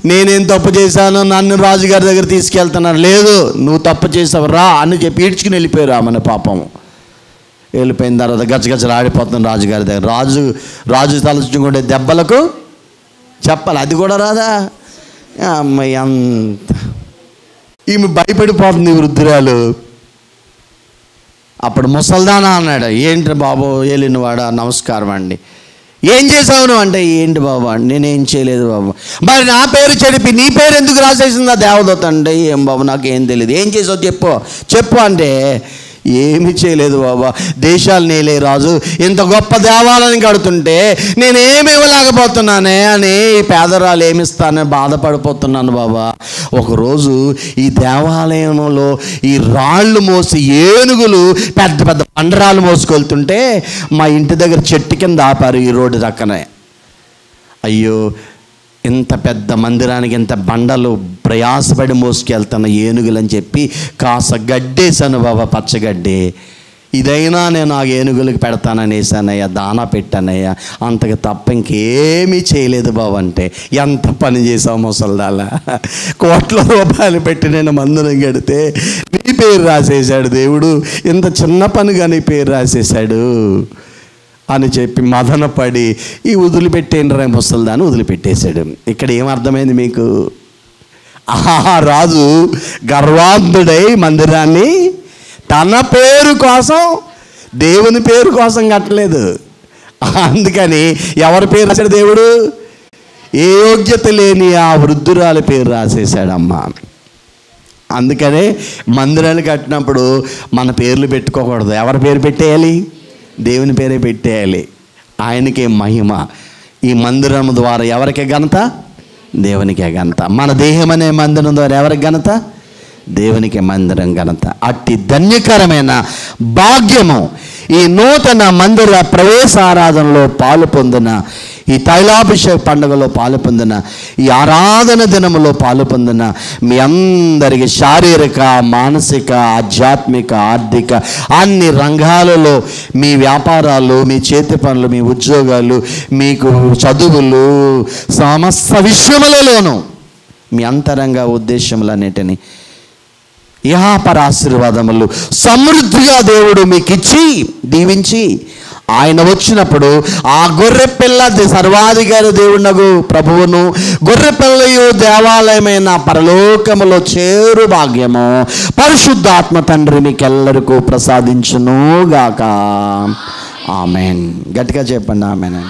S1: నేనేం తప్పు చేశాను, నన్ను రాజుగారి దగ్గర తీసుకెళ్తున్నారు. లేదు, నువ్వు తప్పు చేసావు రా అని చెప్పి ఈడ్చుకుని వెళ్ళిపోయారు ఆమెను. పాపం వెళ్ళిపోయిన తర్వాత గజగజలు ఆడిపోతుంది రాజుగారి దగ్గర. రాజు తలుచుకుంటే దెబ్బలకు చెప్పాలి, అది కూడా రాదా? అమ్మాయి అంత ఈమె భయపడిపోతుంది వృద్ధురాలు. అప్పుడు ముసల్దానా అన్నాడు. ఏంటి బాబు వెళ్ళినవాడా, నమస్కారం అండి, ఏం చేసావు నువ్వు అంటే, ఏంటి బాబు అంటే, నేనేం చేయలేదు బాబు. మరి నా పేరు చెడిపి నీ పేరు ఎందుకు రాసేసిందా దేవదూత అంటే, ఏం బాబు నాకేం తెలియదు, ఏం చేసావు చెప్పు అంటే, ఏమి చేయలేదు బాబా. దేశాలు నేలే రాజు ఇంత గొప్ప దేవాలయం కడుతుంటే నేనేమి ఇవ్వలేకపోతున్నానే అని ఈ పేదరాలు ఏమిస్తానని బాధపడిపోతున్నాను బాబా. ఒకరోజు ఈ దేవాలయంలో ఈ రాళ్ళు మోసి ఏనుగులు పెద్ద పెద్ద బండరాలు మోసుకెళ్తుంటే మా ఇంటి దగ్గర చెట్టు కింద ఆపారు ఈ రోడ్డు దక్కనే. అయ్యో, ఇంత పెద్ద మందిరానికి ఇంత బండలు ప్రయాసపడి మోసుకెళ్తున్న ఏనుగులని చెప్పి కాస్త గడ్డేసాను బాబా, పచ్చగడ్డి. ఇదైనా నేను ఆ ఏనుగులకు పెడతానని వేసానయ్యా, దానా పెట్టానయ్యా, అంతకు తప్ప ఇంకేమీ చేయలేదు బాబు. అంటే ఎంత పని చేసావు ముసల్దాలా, కోట్ల రూపాయలు పెట్టి నేను మందిరం కడితే నీ పేరు రాసేసాడు దేవుడు, ఇంత చిన్న పనిగా నీ పేరు రాసేసాడు అని చెప్పి మదనపడి ఈ వదిలిపెట్టేండ్రా ముసల్దాన్ని వదిలిపెట్టేశాడు. ఇక్కడ ఏమర్థమైంది మీకు? ఆ రాజు గర్వాంధుడై మందిరాన్ని తన పేరు కోసం, దేవుని పేరు కోసం కట్టలేదు. అందుకని ఎవరి పేరు రాశాడు దేవుడు? ఏ యోగ్యత లేని ఆ వృద్ధురాలి పేరు రాసేసాడమ్మా. అందుకనే మందిరాన్ని కట్టినప్పుడు మన పేర్లు పెట్టుకోకూడదు. ఎవరి పేరు పెట్టేయాలి? దేవుని పేరే పెట్టేయాలి. ఆయనకే మహిమ. ఈ మందిరం ద్వారా ఎవరికి ఘనత? దేవునికే ఘనత. మన దేహం అనే మందిరం ద్వారా ఎవరికి ఘనత? దేవునికి మందిరం ఘనత. అట్టి ధన్యకరమైన భాగ్యము ఈ నూతన మందిర ప్రవేశారాధనలో పాలు పొందిన, ఈ తైలాభిషేక పండుగలో పాలు పొందిన, ఈ ఆరాధన దినములో పాలు పొందిన మీ అందరికీ శారీరక, మానసిక, ఆధ్యాత్మిక, ఆర్థిక అన్ని రంగాలలో మీ వ్యాపారాలు, మీ చేతి పనులు, మీ ఉద్యోగాలు, మీకు చదువులు, సమస్త విషయములలోనూ మీ అంతరంగ ఉద్దేశములన్నిటినీ ఇహపర ఆశీర్వాదములు సమృద్ధిగా దేవుడు మీకు ఇచ్చి దీవించి ఆయన వచ్చినప్పుడు ఆ గొర్రెపిల్ల సర్వాధికారి దేవునగు ప్రభువును గొర్రెపిల్లయు దేవాలయమైన పరలోకములో చేరు భాగ్యము పరిశుద్ధాత్మ తండ్రి మీకెల్లరికూ ప్రసాదించును గాక. ఆమెన్. గట్టిగా చెప్పండి ఆమెన్.